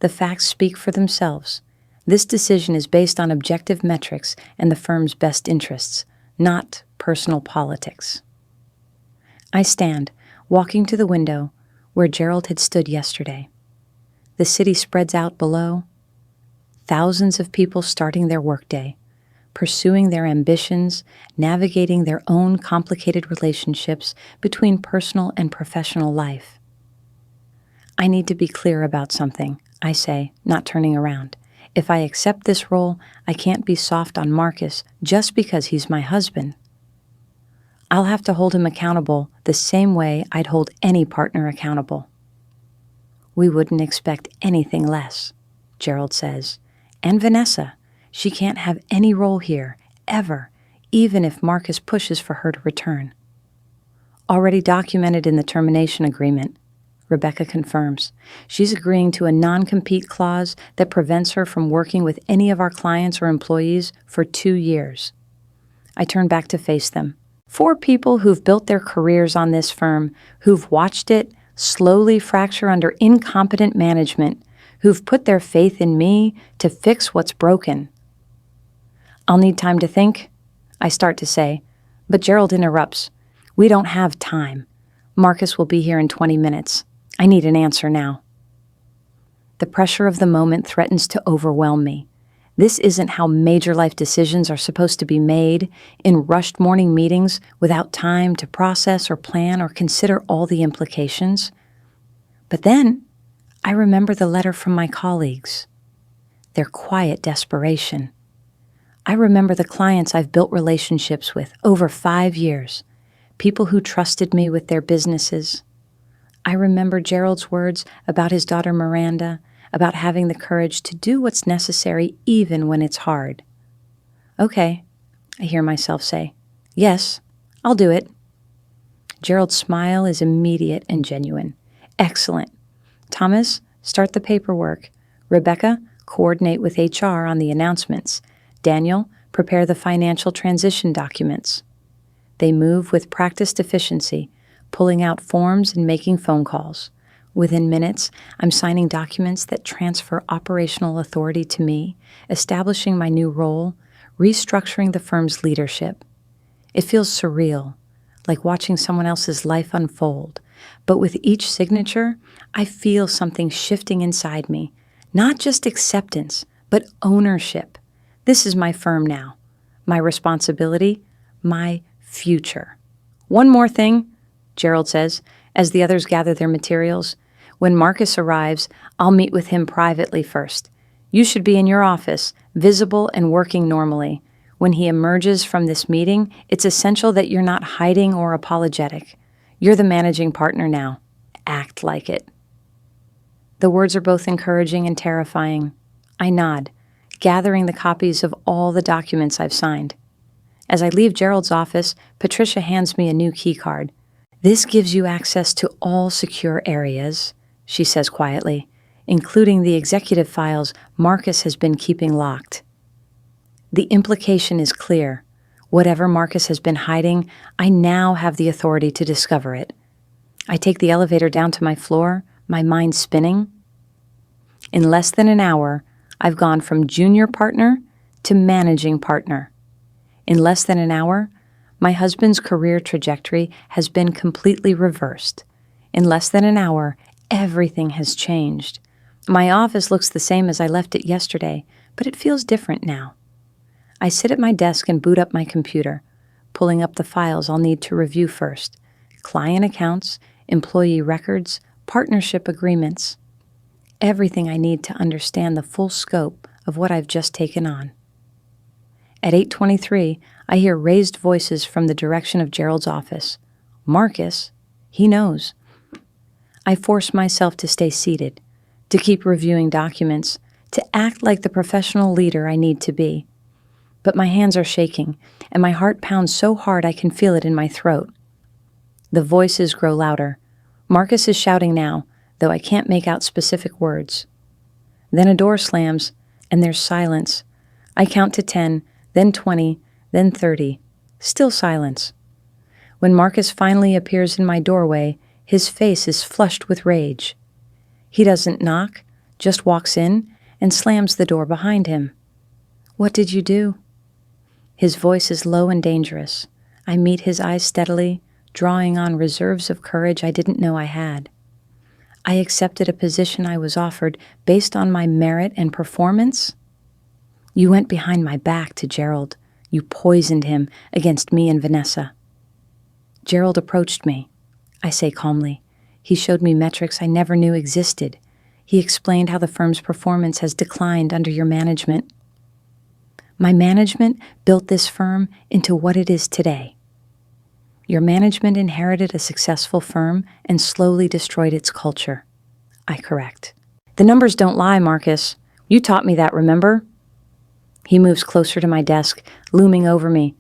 The facts speak for themselves. This decision is based on objective metrics and the firm's best interests, not personal politics. I stand, walking to the window where Gerald had stood yesterday. The city spreads out below. Thousands of people starting their workday, pursuing their ambitions, navigating their own complicated relationships between personal and professional life. I need to be clear about something, I say, not turning around. If I accept this role, I can't be soft on Marcus just because he's my husband. I'll have to hold him accountable the same way I'd hold any partner accountable. We wouldn't expect anything less, Gerald says. And Vanessa, she can't have any role here, ever, even if Marcus pushes for her to return. Already documented in the termination agreement, Rebecca confirms. She's agreeing to a non-compete clause that prevents her from working with any of our clients or employees for 2 years. I turn back to face them. 4 people who've built their careers on this firm, who've watched it slowly fracture under incompetent management, who've put their faith in me to fix what's broken. I'll need time to think, I start to say, but Gerald interrupts. We don't have time. Marcus will be here in 20 minutes. I need an answer now. The pressure of the moment threatens to overwhelm me. This isn't how major life decisions are supposed to be made, in rushed morning meetings without time to process or plan or consider all the implications. But then, I remember the letter from my colleagues. Their quiet desperation. I remember the clients I've built relationships with over 5 years, people who trusted me with their businesses. I remember Gerald's words about his daughter Miranda, about having the courage to do what's necessary even when it's hard. Okay, I hear myself say. Yes, I'll do it. Gerald's smile is immediate and genuine. Excellent. Thomas, start the paperwork. Rebecca, coordinate with HR on the announcements. Daniel, prepare the financial transition documents. They move with practiced efficiency, pulling out forms and making phone calls. Within minutes, I'm signing documents that transfer operational authority to me, establishing my new role, restructuring the firm's leadership. It feels surreal, like watching someone else's life unfold. But with each signature, I feel something shifting inside me. Not just acceptance, but ownership. This is my firm now. My responsibility, my future. One more thing, Gerald says, as the others gather their materials. When Marcus arrives, I'll meet with him privately first. You should be in your office, visible and working normally. When he emerges from this meeting, it's essential that you're not hiding or apologetic. You're the managing partner now. Act like it. The words are both encouraging and terrifying. I nod, gathering the copies of all the documents I've signed. As I leave Gerald's office, Patricia hands me a new key card. This gives you access to all secure areas, she says quietly, including the executive files Marcus has been keeping locked. The implication is clear. Whatever Marcus has been hiding, I now have the authority to discover it. I take the elevator down to my floor, my mind spinning. In less than an hour, I've gone from junior partner to managing partner. In less than an hour, my husband's career trajectory has been completely reversed. In less than an hour, everything has changed. My office looks the same as I left it yesterday, but it feels different now. I sit at my desk and boot up my computer. pulling up the files I'll need to review first. Client accounts, employee records, partnership agreements. Everything I need to understand the full scope of what I've just taken on. At 8:23, I hear raised voices from the direction of Gerald's office. Marcus, he knows. I force myself to stay seated, to keep reviewing documents, to act like the professional leader I need to be. But my hands are shaking, and my heart pounds so hard I can feel it in my throat. The voices grow louder. Marcus is shouting now, though I can't make out specific words. Then a door slams, and there's silence. I count to 10, then 20, then 30. Still silence. When Marcus finally appears in my doorway, his face is flushed with rage. He doesn't knock, just walks in and slams the door behind him. "What did you do?" His voice is low and dangerous. I meet his eyes steadily, drawing on reserves of courage I didn't know I had. I accepted a position I was offered based on my merit and performance? You went behind my back to Gerald. You poisoned him against me and Vanessa. Gerald approached me. I say calmly. He showed me metrics I never knew existed. He explained how the firm's performance has declined under your management. My management built this firm into what it is today. Your management inherited a successful firm and slowly destroyed its culture. I correct. The numbers don't lie, Marcus. You taught me that, remember? He moves closer to my desk, looming over me.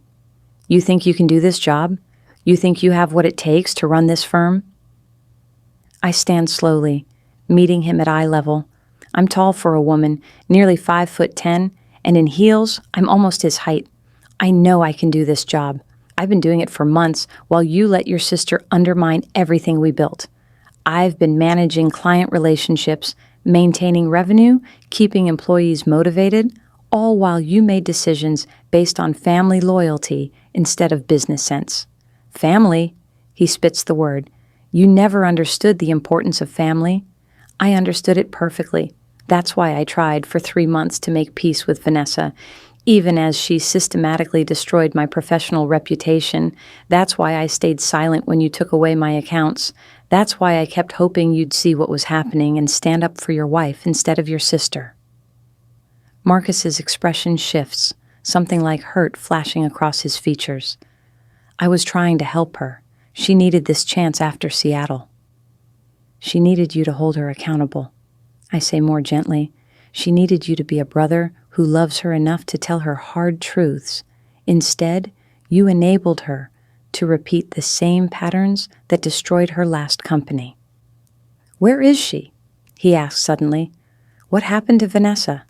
You think you can do this job? You think you have what it takes to run this firm? I stand slowly, meeting him at eye level. I'm tall for a woman, nearly 5'10", and in heels, I'm almost his height. I know I can do this job. I've been doing it for months while you let your sister undermine everything we built. I've been managing client relationships, maintaining revenue, keeping employees motivated, all while you made decisions based on family loyalty instead of business sense. Family, he spits the word. You never understood the importance of family. I understood it perfectly. That's why I tried for 3 months to make peace with Vanessa, even as she systematically destroyed my professional reputation. That's why I stayed silent when you took away my accounts. That's why I kept hoping you'd see what was happening and stand up for your wife instead of your sister. Marcus's expression shifts, something like hurt flashing across his features. I was trying to help her. She needed this chance after Seattle. She needed you to hold her accountable. I say more gently, she needed you to be a brother who loves her enough to tell her hard truths. Instead, you enabled her to repeat the same patterns that destroyed her last company. Where is she? He asked suddenly. What happened to Vanessa?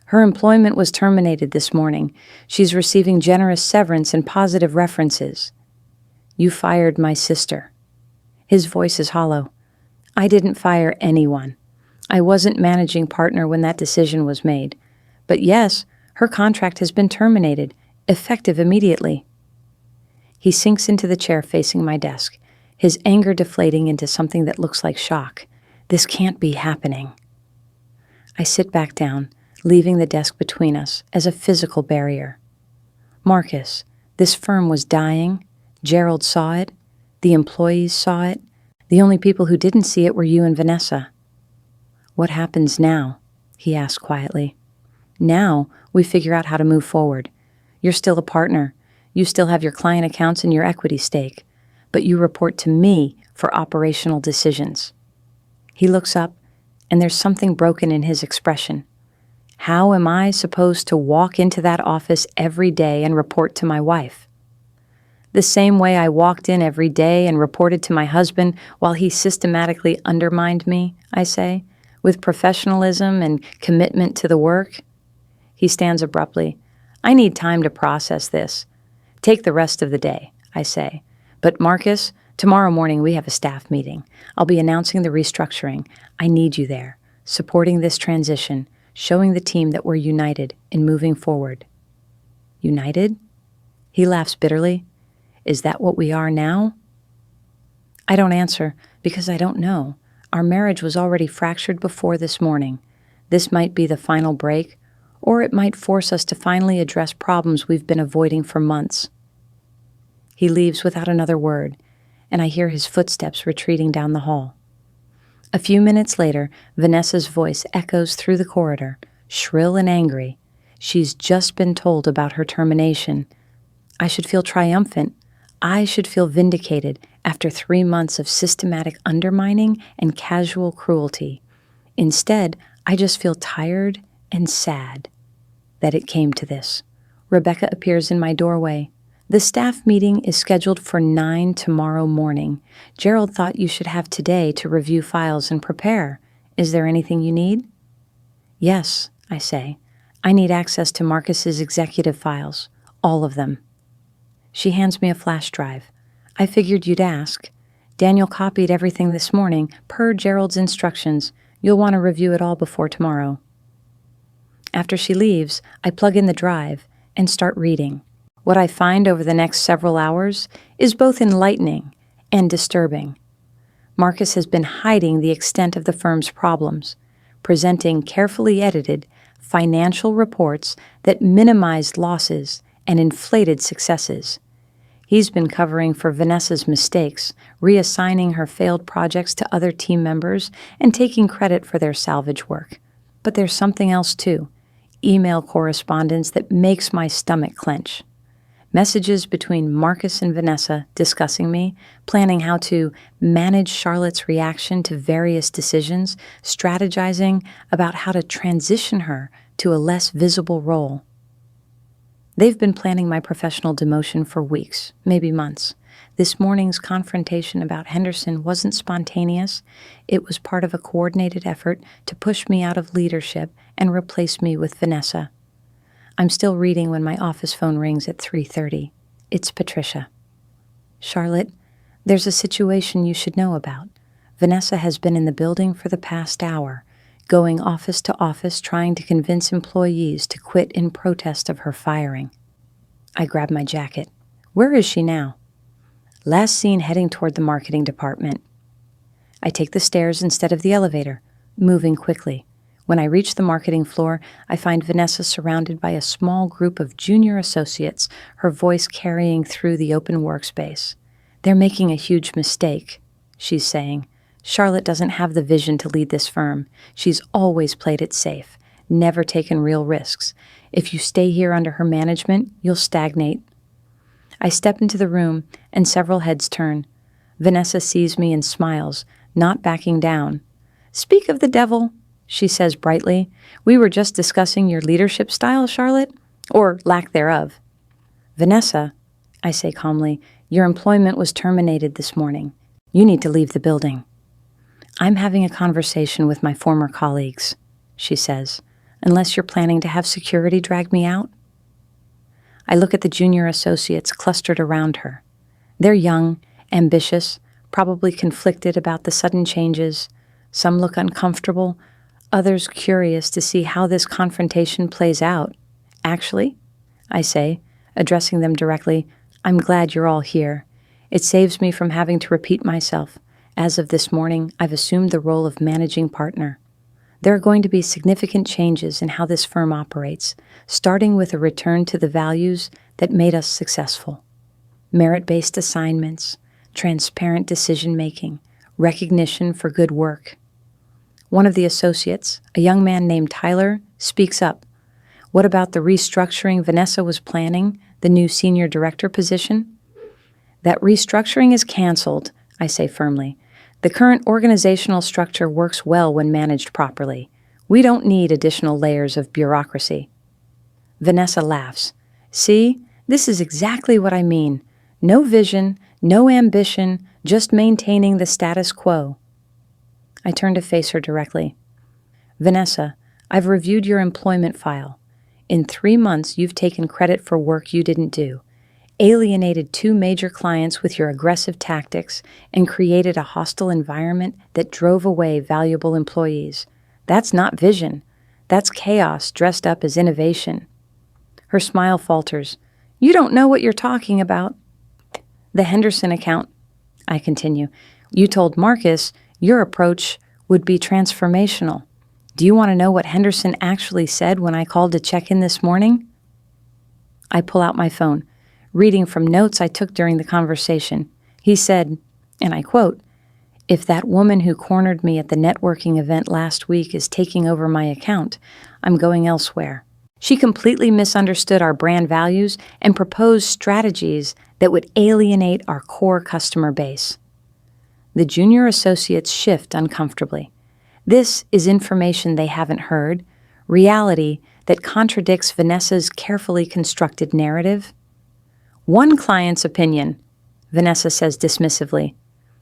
Her employment was terminated this morning. She's receiving generous severance and positive references. You fired my sister. His voice is hollow. I didn't fire anyone. I wasn't managing partner when that decision was made. But yes, her contract has been terminated, effective immediately. He sinks into the chair facing my desk, his anger deflating into something that looks like shock. This can't be happening. I sit back down, leaving the desk between us as a physical barrier. Marcus, this firm was dying. Gerald saw it. The employees saw it. The only people who didn't see it were you and Vanessa. What happens now? He asked quietly. Now we figure out how to move forward. You're still a partner. You still have your client accounts and your equity stake, but you report to me for operational decisions. He looks up, and there's something broken in his expression. How am I supposed to walk into that office every day and report to my wife? The same way I walked in every day and reported to my husband while he systematically undermined me, I say, with professionalism and commitment to the work. He stands abruptly. I need time to process this. Take the rest of the day, I say. But Marcus, tomorrow morning we have a staff meeting. I'll be announcing the restructuring. I need you there, supporting this transition, showing the team that we're united in moving forward. United? He laughs bitterly. Is that what we are now? I don't answer because I don't know. Our marriage was already fractured before this morning. This might be the final break, or it might force us to finally address problems we've been avoiding for months. He leaves without another word, and I hear his footsteps retreating down the hall. A few minutes later, Vanessa's voice echoes through the corridor, shrill and angry. She's just been told about her termination. I should feel triumphant. I should feel vindicated after 3 months of systematic undermining and casual cruelty. Instead, I just feel tired and sad that it came to this. Rebecca appears in my doorway. The staff meeting is scheduled for 9 tomorrow morning. Gerald thought you should have today to review files and prepare. Is there anything you need? Yes, I say. I need access to Marcus's executive files. All of them. She hands me a flash drive. I figured you'd ask. Daniel copied everything this morning, per Gerald's instructions. You'll want to review it all before tomorrow. After she leaves, I plug in the drive and start reading. What I find over the next several hours is both enlightening and disturbing. Marcus has been hiding the extent of the firm's problems, presenting carefully edited financial reports that minimized losses and inflated successes. He's been covering for Vanessa's mistakes, reassigning her failed projects to other team members, and taking credit for their salvage work. But there's something else too. Email correspondence that makes my stomach clench. Messages between Marcus and Vanessa discussing me, planning how to manage Charlotte's reaction to various decisions, strategizing about how to transition her to a less visible role. They've been planning my professional demotion for weeks, maybe months. This morning's confrontation about Henderson wasn't spontaneous. It was part of a coordinated effort to push me out of leadership and replace me with Vanessa. I'm still reading when my office phone rings at 3:30. It's Patricia. Charlotte, there's a situation you should know about. Vanessa has been in the building for the past hour, going office to office trying to convince employees to quit in protest of her firing. I grab my jacket. Where is she now? Last seen heading toward the marketing department. I take the stairs instead of the elevator, moving quickly. When I reach the marketing floor, I find Vanessa surrounded by a small group of junior associates, her voice carrying through the open workspace. They're making a huge mistake, she's saying. Charlotte doesn't have the vision to lead this firm. She's always played it safe, never taken real risks. If you stay here under her management, you'll stagnate. I step into the room, and several heads turn. Vanessa sees me and smiles, not backing down. Speak of the devil, she says brightly. We were just discussing your leadership style, Charlotte, or lack thereof. Vanessa, I say calmly, your employment was terminated this morning. You need to leave the building. I'm having a conversation with my former colleagues, she says, unless you're planning to have security drag me out. I look at the junior associates clustered around her. They're young, ambitious, probably conflicted about the sudden changes. Some look uncomfortable, others curious to see how this confrontation plays out. Actually, I say, addressing them directly, I'm glad you're all here. It saves me from having to repeat myself. As of this morning, I've assumed the role of managing partner. There are going to be significant changes in how this firm operates, starting with a return to the values that made us successful. Merit-based assignments, transparent decision-making, recognition for good work. One of the associates, a young man named Tyler, speaks up. What about the restructuring Vanessa was planning, the new senior director position? That restructuring is canceled, I say firmly. The current organizational structure works well when managed properly. We don't need additional layers of bureaucracy. Vanessa laughs. See, this is exactly what I mean. No vision, no ambition, just maintaining the status quo. I turn to face her directly. Vanessa, I've reviewed your employment file. In 3 months, you've taken credit for work you didn't do, alienated 2 major clients with your aggressive tactics, and created a hostile environment that drove away valuable employees. That's not vision. That's chaos dressed up as innovation. Her smile falters. You don't know what you're talking about. The Henderson account, I continue. You told Marcus your approach would be transformational. Do you want to know what Henderson actually said when I called to check in this morning? I pull out my phone. reading from notes I took during the conversation. He said, and I quote, "If that woman who cornered me at the networking event last week is taking over my account, I'm going elsewhere. She completely misunderstood our brand values and proposed strategies that would alienate our core customer base." The junior associates shift uncomfortably. This is information they haven't heard, reality that contradicts Vanessa's carefully constructed narrative. "One client's opinion," Vanessa says dismissively.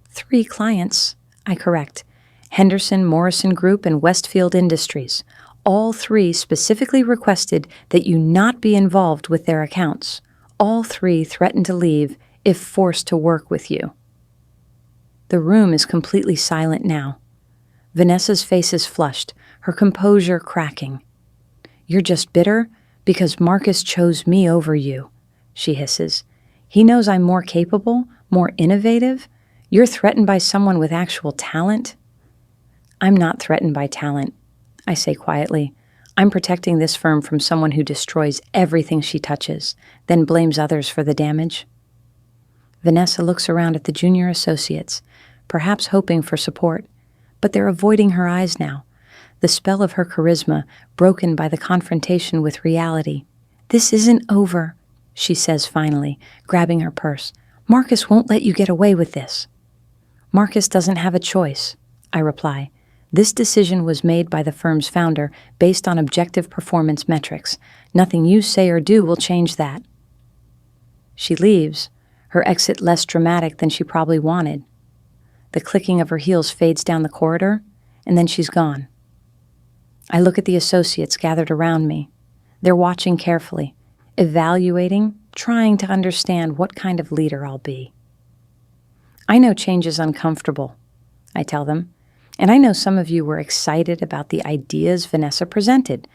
"3 clients," I correct. "Henderson, Morrison Group, and Westfield Industries. All 3 specifically requested that you not be involved with their accounts. All 3 threatened to leave if forced to work with you." The room is completely silent now. Vanessa's face is flushed, her composure cracking. "You're just bitter because Marcus chose me over you," she hisses. "He knows I'm more capable, more innovative. You're threatened by someone with actual talent." "I'm not threatened by talent," I say quietly. "I'm protecting this firm from someone who destroys everything she touches, then blames others for the damage." Vanessa looks around at the junior associates, perhaps hoping for support, but they're avoiding her eyes now, the spell of her charisma broken by the confrontation with reality. "This isn't over," she says finally, grabbing her purse. "Marcus won't let you get away with this." "Marcus doesn't have a choice," I reply. "This decision was made by the firm's founder based on objective performance metrics. Nothing you say or do will change that." She leaves, her exit less dramatic than she probably wanted. The clicking of her heels fades down the corridor, and then she's gone. I look at the associates gathered around me. They're watching carefully, evaluating, trying to understand what kind of leader I'll be. "I know change is uncomfortable," I tell them, "and I know some of you were excited about the ideas Vanessa presented,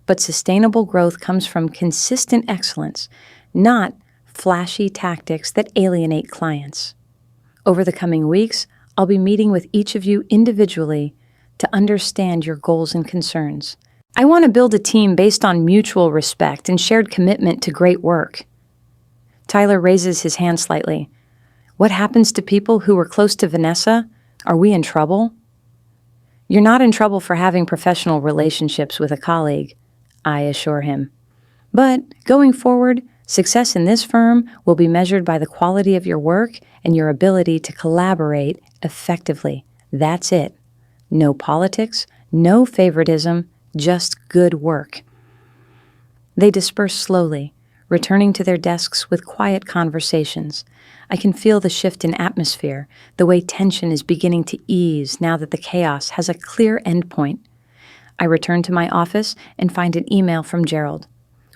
but sustainable growth comes from consistent excellence, not flashy tactics that alienate clients. Over the coming weeks, I'll be meeting with each of you individually to understand your goals and concerns. I want to build a team based on mutual respect and shared commitment to great work." Tyler raises his hand slightly. "What happens to people who were close to Vanessa? Are we in trouble?" "You're not in trouble for having professional relationships with a colleague," I assure him. "But going forward, success in this firm will be measured by the quality of your work and your ability to collaborate effectively. That's it. No politics, no favoritism, just good work." They disperse slowly, returning to their desks with quiet conversations. I can feel the shift in atmosphere, the way tension is beginning to ease now that the chaos has a clear endpoint. I return to my office and find an email from Gerald.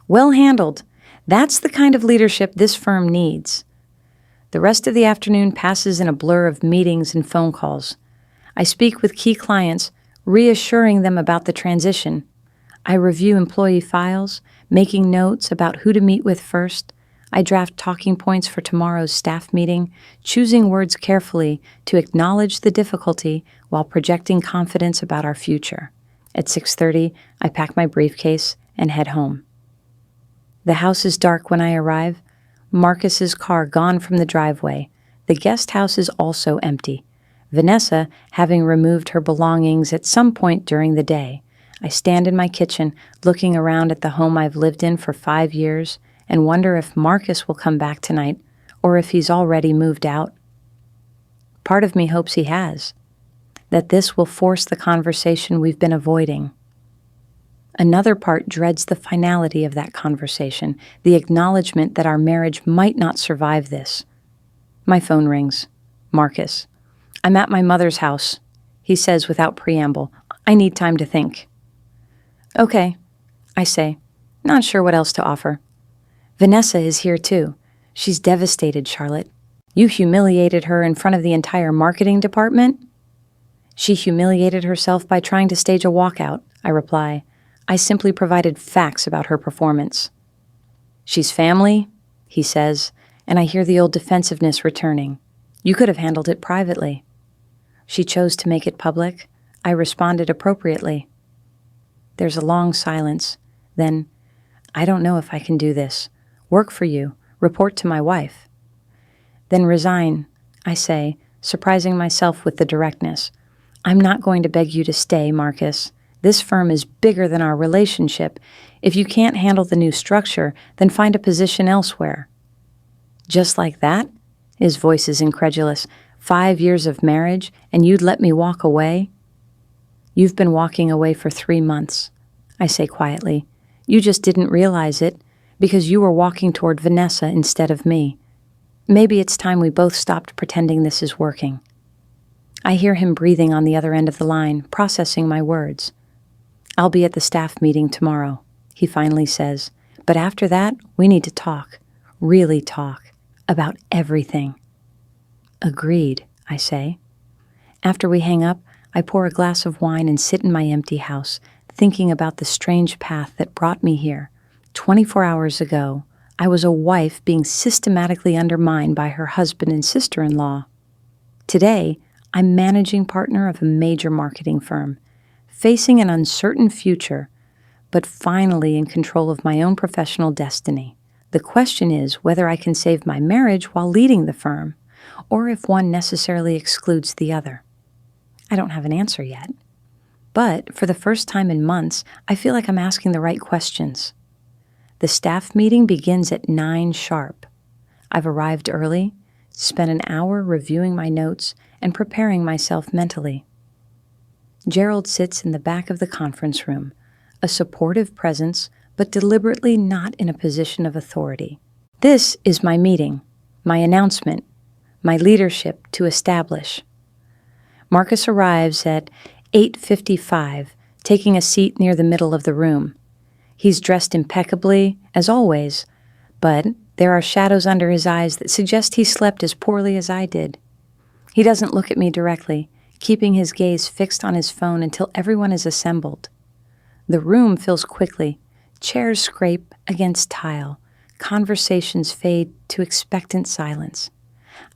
"Well handled. That's the kind of leadership this firm needs." The rest of the afternoon passes in a blur of meetings and phone calls. I speak with key clients, reassuring them about the transition. I review employee files, making notes about who to meet with first. I draft talking points for tomorrow's staff meeting, choosing words carefully to acknowledge the difficulty while projecting confidence about our future. At 6:30, I pack my briefcase and head home. The house is dark when I arrive. Marcus's car gone from the driveway. The guest house is also empty. Vanessa having removed her belongings at some point during the day. I stand in my kitchen, looking around at the home I've lived in for 5 years, and wonder if Marcus will come back tonight, or if he's already moved out. Part of me hopes he has, that this will force the conversation we've been avoiding. Another part dreads the finality of that conversation, the acknowledgement that our marriage might not survive this. My phone rings. Marcus. "I'm at my mother's house," he says without preamble. "I need time to think." "Okay," I say, not sure what else to offer. "Vanessa is here too. She's devastated, Charlotte. You humiliated her in front of the entire marketing department?" "She humiliated herself by trying to stage a walkout," I reply. "I simply provided facts about her performance." "She's family," he says, and I hear the old defensiveness returning. "You could have handled it privately." "She chose to make it public. I responded appropriately." There's a long silence. Then, "I don't know if I can do this. Work for you, Report to my wife. Then resign, I say, surprising myself with the directness. I'm not going to beg you to stay, Marcus. This firm is bigger than our relationship. If you can't handle the new structure, then find a position elsewhere. Just like that? His voice is incredulous. 5 years of marriage, and you'd let me walk away? You've been walking away for 3 months, I say quietly. You just didn't realize it, because you were walking toward Vanessa instead of me. Maybe it's time we both stopped pretending this is working. I hear him breathing on the other end of the line, processing my words. I'll be at the staff meeting tomorrow, he finally says. But after that, we need to talk, really talk, about everything. Agreed, I say. After we hang up, I pour a glass of wine and sit in my empty house, thinking about the strange path that brought me here. 24 hours ago, I was a wife being systematically undermined by her husband and sister-in-law. Today, I'm managing partner of a major marketing firm, facing an uncertain future, but finally in control of my own professional destiny. The question is whether I can save my marriage while leading the firm, or if one necessarily excludes the other. I don't have an answer yet. But for the first time in months, I feel like I'm asking the right questions. The staff meeting begins at 9 sharp. I've arrived early, spent an hour reviewing my notes and preparing myself mentally. Gerald sits in the back of the conference room, a supportive presence, but deliberately not in a position of authority. This is my meeting, my announcement, my leadership to establish. Marcus arrives at 8:55, taking a seat near the middle of the room. He's dressed impeccably, as always, but there are shadows under his eyes that suggest he slept as poorly as I did. He doesn't look at me directly, keeping his gaze fixed on his phone until everyone is assembled. The room fills quickly. Chairs scrape against tile. Conversations fade to expectant silence.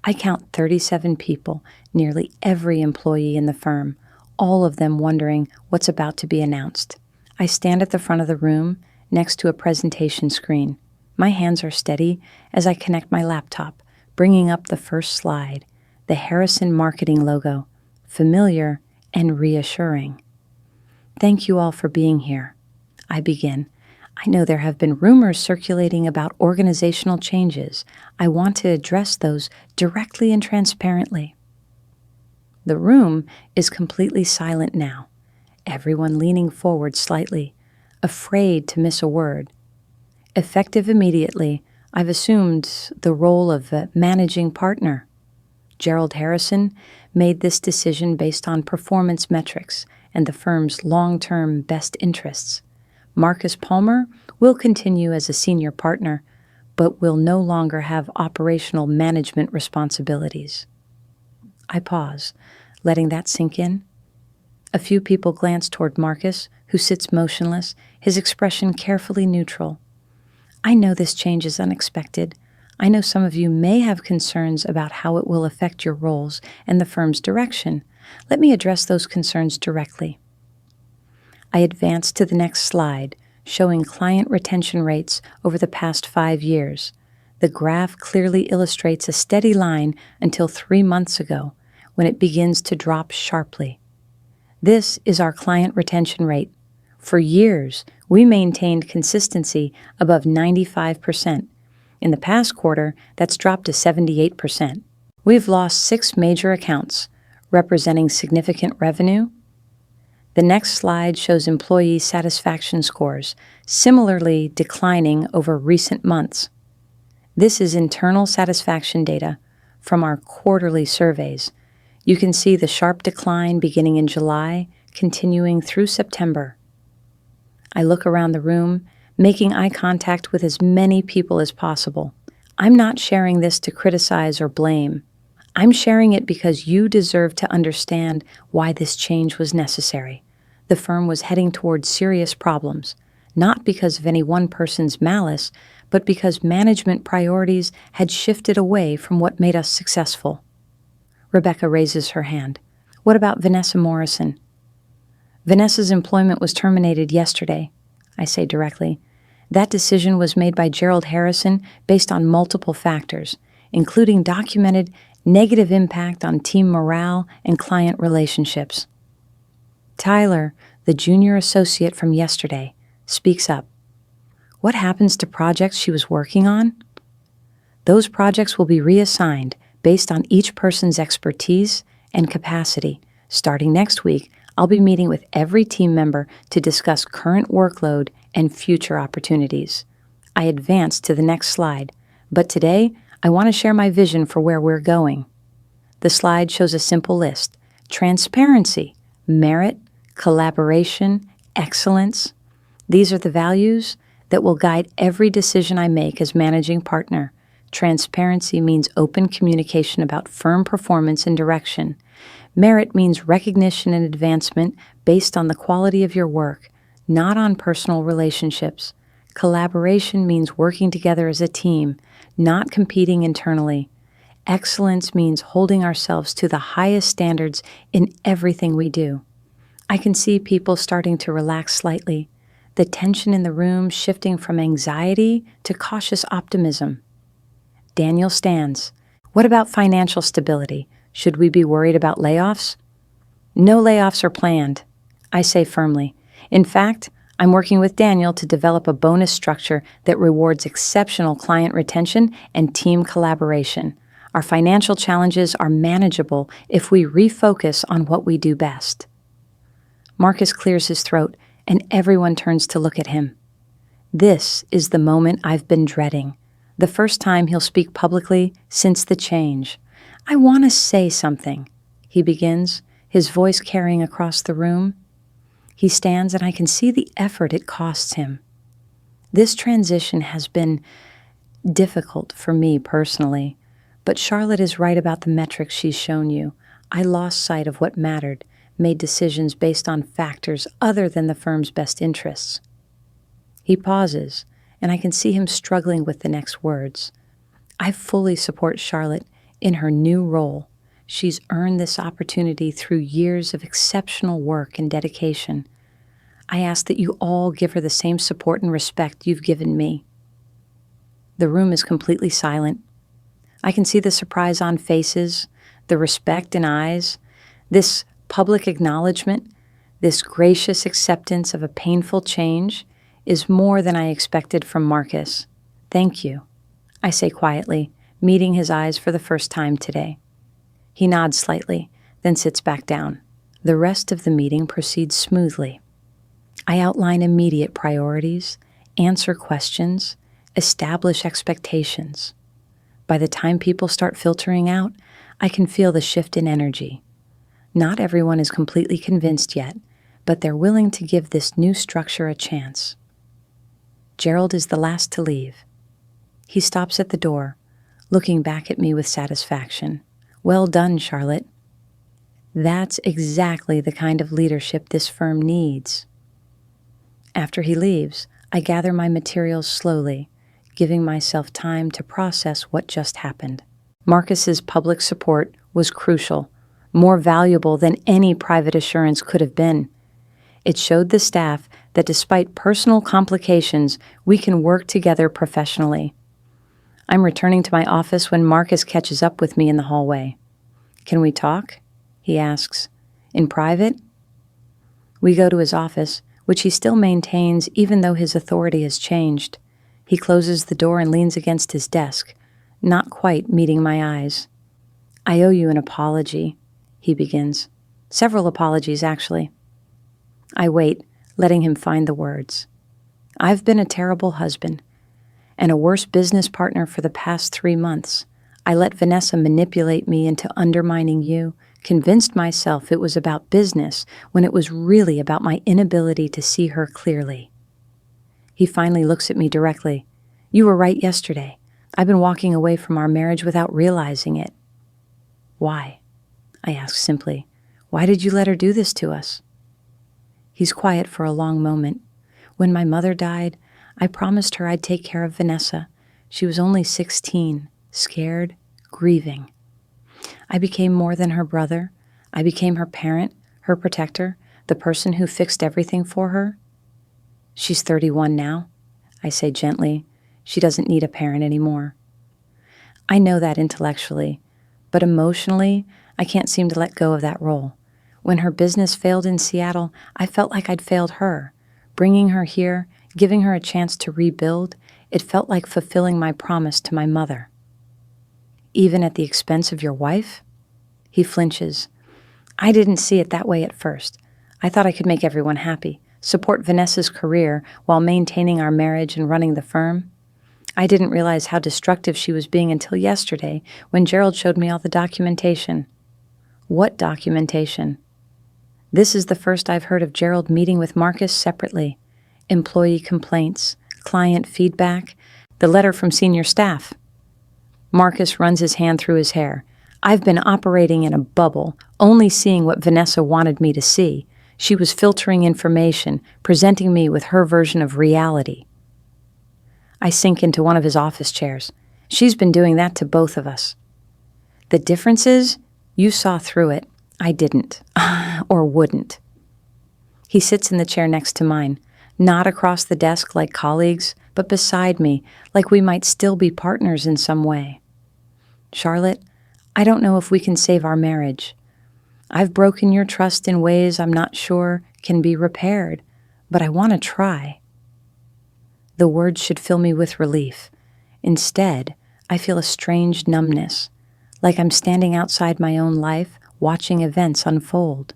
I count 37 people, nearly every employee in the firm, all of them wondering what's about to be announced. I stand at the front of the room, next to a presentation screen. My hands are steady as I connect my laptop, bringing up the first slide, the Harrison marketing logo, familiar and reassuring. Thank you all for being here. I begin. I know there have been rumors circulating about organizational changes. I want to address those directly and transparently. The room is completely silent now, everyone leaning forward slightly, afraid to miss a word. Effective immediately, I've assumed the role of a managing partner. Gerald Harrison made this decision based on performance metrics and the firm's long-term best interests. Marcus Palmer will continue as a senior partner, but will no longer have operational management responsibilities. I pause, letting that sink in. A few people glance toward Marcus, who sits motionless, his expression carefully neutral. I know this change is unexpected. I know some of you may have concerns about how it will affect your roles and the firm's direction. Let me address those concerns directly. I advance to the next slide, showing client retention rates over the past 5 years. The graph clearly illustrates a steady line until 3 months ago, when it begins to drop sharply. This is our client retention rate. For years, we maintained consistency above 95%. In the past quarter, that's dropped to 78%. We've lost 6 major accounts, representing significant revenue. The next slide shows employee satisfaction scores, similarly declining over recent months. This is internal satisfaction data from our quarterly surveys. You can see the sharp decline beginning in July, continuing through September. I look around the room, making eye contact with as many people as possible. I'm not sharing this to criticize or blame. I'm sharing it because you deserve to understand why this change was necessary. The firm was heading towards serious problems, not because of any one person's malice, but because management priorities had shifted away from what made us successful. Rebecca raises her hand. What about Vanessa Morrison? Vanessa's employment was terminated yesterday, I say directly. That decision was made by Gerald Harrison based on multiple factors, including documented negative impact on team morale and client relationships. Tyler, the junior associate from yesterday, speaks up. What happens to projects she was working on? Those projects will be reassigned based on each person's expertise and capacity. Starting next week, I'll be meeting with every team member to discuss current workload and future opportunities. I advance to the next slide, but today I want to share my vision for where we're going. The slide shows a simple list: transparency, merit, collaboration, excellence. These are the values that will guide every decision I make as managing partner. Transparency means open communication about firm performance and direction. Merit means recognition and advancement based on the quality of your work, not on personal relationships. Collaboration means working together as a team, not competing internally. Excellence means holding ourselves to the highest standards in everything we do. I can see people starting to relax slightly, the tension in the room shifting from anxiety to cautious optimism. Daniel stands. What about financial stability? Should we be worried about layoffs? No layoffs are planned, I say firmly. In fact, I'm working with Daniel to develop a bonus structure that rewards exceptional client retention and team collaboration. Our financial challenges are manageable if we refocus on what we do best. Marcus clears his throat, and everyone turns to look at him. This is the moment I've been dreading. The first time he'll speak publicly since the change. I want to say something, he begins, his voice carrying across the room. He stands, and I can see the effort it costs him. This transition has been difficult for me personally, but Charlotte is right about the metrics she's shown you. I lost sight of what mattered, made decisions based on factors other than the firm's best interests. He pauses, and I can see him struggling with the next words. I fully support Charlotte in her new role. She's earned this opportunity through years of exceptional work and dedication. I ask that you all give her the same support and respect you've given me. The room is completely silent. I can see the surprise on faces, the respect in eyes, this public acknowledgement, this gracious acceptance of a painful change is more than I expected from Marcus. Thank you, I say quietly, meeting his eyes for the first time today. He nods slightly, then sits back down. The rest of the meeting proceeds smoothly. I outline immediate priorities, answer questions, establish expectations. By the time people start filtering out, I can feel the shift in energy. Not everyone is completely convinced yet, but they're willing to give this new structure a chance. Gerald is the last to leave. He stops at the door, looking back at me with satisfaction. Well done, Charlotte. That's exactly the kind of leadership this firm needs. After he leaves, I gather my materials slowly, giving myself time to process what just happened. Marcus's public support was crucial, more valuable than any private assurance could have been. It showed the staff that despite personal complications, we can work together professionally. I'm returning to my office when Marcus catches up with me in the hallway. Can we talk? He asks. In private? We go to his office, which he still maintains even though his authority has changed. He closes the door and leans against his desk, not quite meeting my eyes. I owe you an apology, he begins. Several apologies, actually. I wait, letting him find the words. I've been a terrible husband and a worse business partner for the past 3 months. I let Vanessa manipulate me into undermining you, convinced myself it was about business when it was really about my inability to see her clearly. He finally looks at me directly. You were right yesterday. I've been walking away from our marriage without realizing it. Why? I ask simply. Why did you let her do this to us? He's quiet for a long moment. When my mother died, I promised her I'd take care of Vanessa. She was only 16, scared, grieving. I became more than her brother. I became her parent, her protector, the person who fixed everything for her. She's 31 now. I say gently. She doesn't need a parent anymore. I know that intellectually, but emotionally, I can't seem to let go of that role. When her business failed in Seattle, I felt like I'd failed her. Bringing her here, giving her a chance to rebuild, it felt like fulfilling my promise to my mother. Even at the expense of your wife? He flinches. I didn't see it that way at first. I thought I could make everyone happy, support Vanessa's career while maintaining our marriage and running the firm. I didn't realize how destructive she was being until yesterday when Gerald showed me all the documentation. What documentation? This is the first I've heard of Gerald meeting with Marcus separately. Employee complaints, client feedback, the letter from senior staff. Marcus runs his hand through his hair. I've been operating in a bubble, only seeing what Vanessa wanted me to see. She was filtering information, presenting me with her version of reality. I sink into one of his office chairs. She's been doing that to both of us. The difference is, you saw through it. I didn't. Or wouldn't. He sits in the chair next to mine, not across the desk like colleagues, but beside me, like we might still be partners in some way. Charlotte, I don't know if we can save our marriage. I've broken your trust in ways I'm not sure can be repaired, but I want to try. The words should fill me with relief. Instead, I feel a strange numbness, like I'm standing outside my own life, watching events unfold.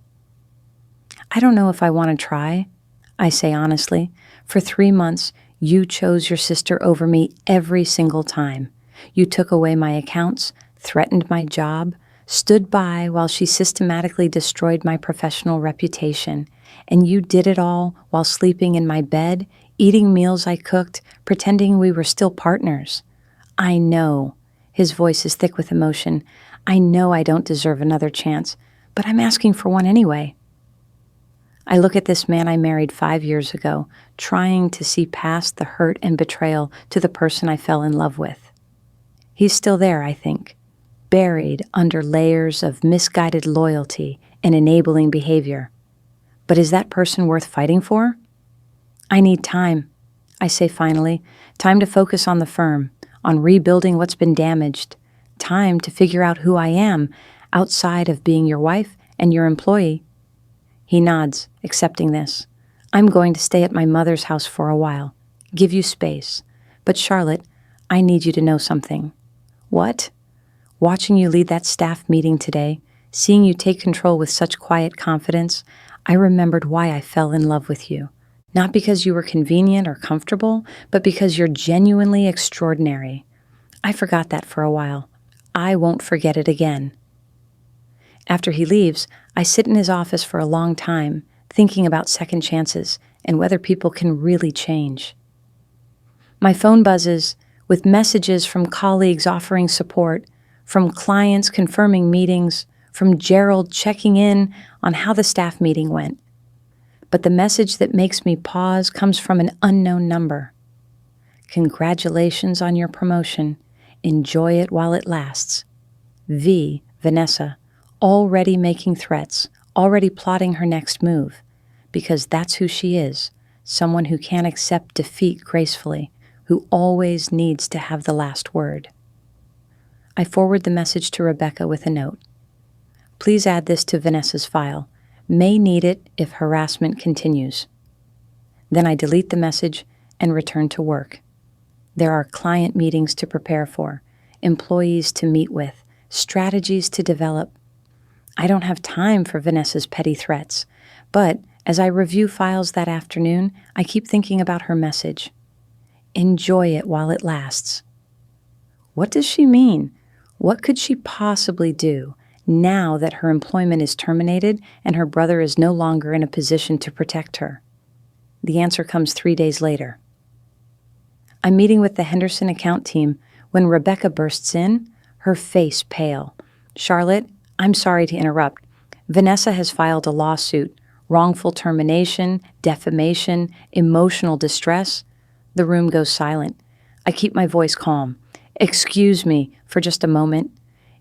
I don't know if I want to try, I say honestly. For 3 months, you chose your sister over me every single time. You took away my accounts, threatened my job, stood by while she systematically destroyed my professional reputation, and you did it all while sleeping in my bed, eating meals I cooked, pretending we were still partners. I know. His voice is thick with emotion. I know I don't deserve another chance, but I'm asking for one anyway. I look at this man I married 5 years ago, trying to see past the hurt and betrayal to the person I fell in love with. He's still there, I think, buried under layers of misguided loyalty and enabling behavior. But is that person worth fighting for? I need time, I say finally, time to focus on the firm, on rebuilding what's been damaged, time to figure out who I am outside of being your wife and your employee. He nods, accepting this. I'm going to stay at my mother's house for a while, give you space. But Charlotte, I need you to know something. What? Watching you lead that staff meeting today, seeing you take control with such quiet confidence, I remembered why I fell in love with you. Not because you were convenient or comfortable, but because you're genuinely extraordinary. I forgot that for a while. I won't forget it again. After he leaves, I sit in his office for a long time, thinking about second chances and whether people can really change. My phone buzzes with messages from colleagues offering support, from clients confirming meetings, from Gerald checking in on how the staff meeting went. But the message that makes me pause comes from an unknown number. Congratulations on your promotion. Enjoy it while it lasts. V. Vanessa, already making threats, already plotting her next move, because that's who she is, someone who can't accept defeat gracefully, who always needs to have the last word. I forward the message to Rebecca with a note. Please add this to Vanessa's file. May need it if harassment continues. Then I delete the message and return to work. There are client meetings to prepare for, employees to meet with, strategies to develop. I don't have time for Vanessa's petty threats, but as I review files that afternoon, I keep thinking about her message. Enjoy it while it lasts. What does she mean? What could she possibly do now that her employment is terminated and her brother is no longer in a position to protect her? The answer comes 3 days later. I'm meeting with the Henderson account team when Rebecca bursts in, her face pale. Charlotte, I'm sorry to interrupt. Vanessa has filed a lawsuit, wrongful termination, defamation, emotional distress. The room goes silent. I keep my voice calm. Excuse me for just a moment.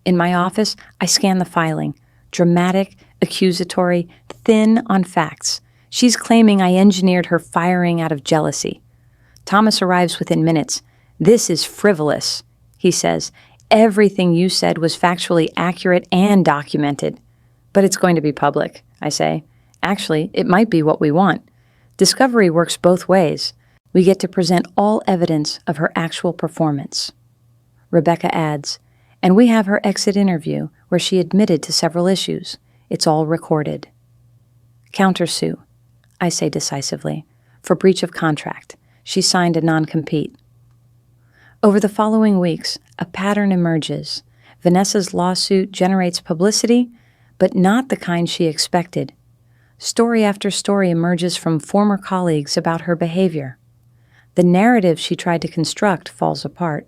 In my office, I scan the filing. Dramatic, accusatory, thin on facts. She's claiming I engineered her firing out of jealousy. Thomas arrives within minutes. "This is frivolous," he says. "Everything you said was factually accurate and documented." "But it's going to be public," I say. "Actually, it might be what we want. Discovery works both ways. We get to present all evidence of her actual performance." Rebecca adds, "And we have her exit interview where she admitted to several issues. It's all recorded." "Countersue," I say decisively, "for breach of contract. She signed a non-compete." Over the following weeks, a pattern emerges. Vanessa's lawsuit generates publicity, but not the kind she expected. Story after story emerges from former colleagues about her behavior. The narrative she tried to construct falls apart.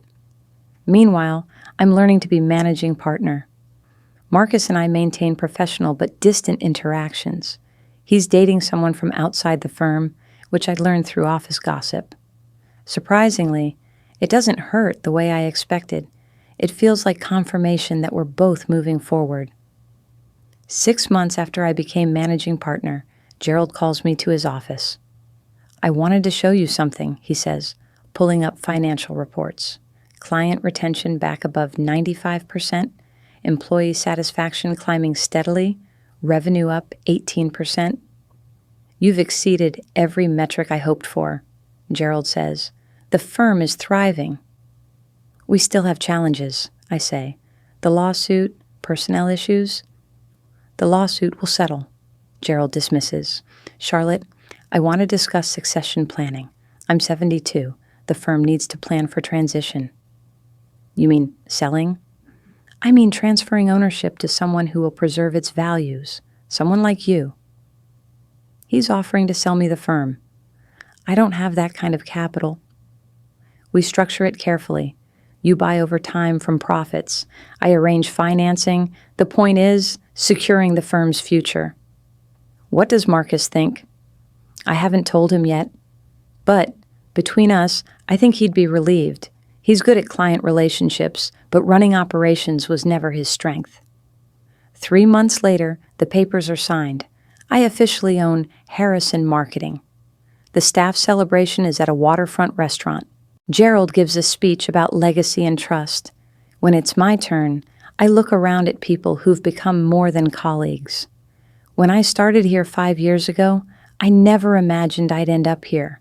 Meanwhile, I'm learning to be managing partner. Marcus and I maintain professional but distant interactions. He's dating someone from outside the firm, which I learned through office gossip. Surprisingly, it doesn't hurt the way I expected. It feels like confirmation that we're both moving forward. 6 months after I became managing partner, Gerald calls me to his office. "I wanted to show you something," he says, pulling up financial reports. Client retention back above 95%, employee satisfaction climbing steadily, revenue up 18%. "You've exceeded every metric I hoped for," Gerald says. "The firm is thriving." "We still have challenges," I say. "The lawsuit, personnel issues." "The lawsuit will settle," Gerald dismisses. "Charlotte, I want to discuss succession planning. I'm 72. The firm needs to plan for transition." "You mean selling?" "I mean transferring ownership to someone who will preserve its values, someone like you." He's offering to sell me the firm. I don't have that kind of capital. We structure it carefully. You buy over time from profits. I arrange financing. The point is securing the firm's future. What does Marcus think? I haven't told him yet. But between us, I think he'd be relieved. He's good at client relationships, but running operations was never his strength. 3 months later, the papers are signed. I officially own Harrison Marketing. The staff celebration is at a waterfront restaurant. Gerald gives a speech about legacy and trust. When it's my turn, I look around at people who've become more than colleagues. When I started here 5 years ago, I never imagined I'd end up here.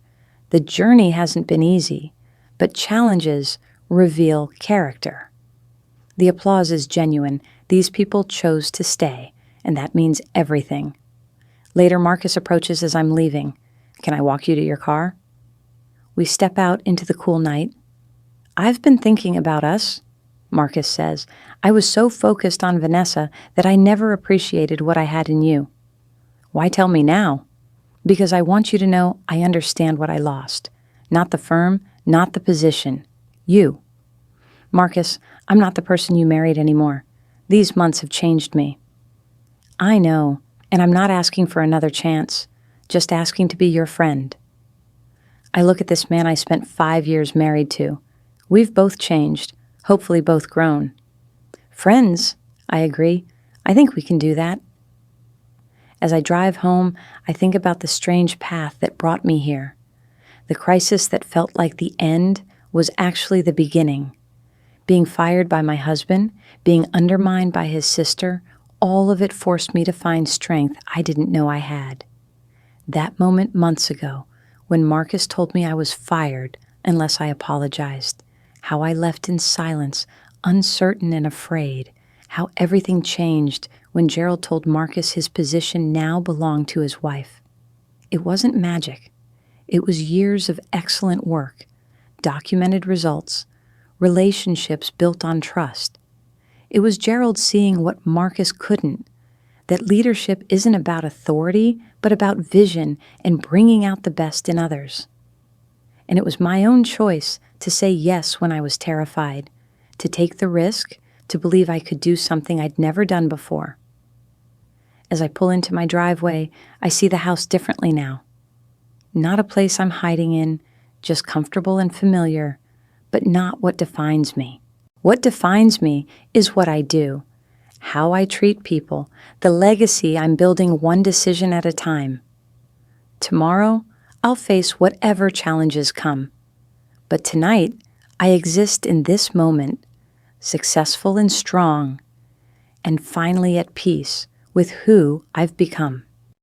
The journey hasn't been easy, but challenges reveal character. The applause is genuine. These people chose to stay, and that means everything. Later, Marcus approaches as I'm leaving. "Can I walk you to your car?" We step out into the cool night. "I've been thinking about us," Marcus says. "I was so focused on Vanessa that I never appreciated what I had in you." "Why tell me now?" "Because I want you to know I understand what I lost. Not the firm, not the position. You. Marcus, I'm not the person you married anymore. These months have changed me." "I know, and I'm not asking for another chance, just asking to be your friend." I look at this man I spent 5 years married to. We've both changed, hopefully both grown. "Friends," I agree. "I think we can do that." As I drive home, I think about the strange path that brought me here. The crisis that felt like the end was actually the beginning. Being fired by my husband, being undermined by his sister, all of it forced me to find strength I didn't know I had. That moment months ago, when Marcus told me I was fired unless I apologized, how I left in silence, uncertain and afraid, how everything changed when Gerald told Marcus his position now belonged to his wife. It wasn't magic. It was years of excellent work, documented results, relationships built on trust. It was Gerald seeing what Marcus couldn't, that leadership isn't about authority, but about vision and bringing out the best in others. And it was my own choice to say yes when I was terrified, to take the risk, to believe I could do something I'd never done before. As I pull into my driveway, I see the house differently now. Not a place I'm hiding in, just comfortable and familiar, but not what defines me. What defines me is what I do, how I treat people, the legacy I'm building one decision at a time. Tomorrow, I'll face whatever challenges come. But tonight, I exist in this moment, successful and strong, and finally at peace with who I've become.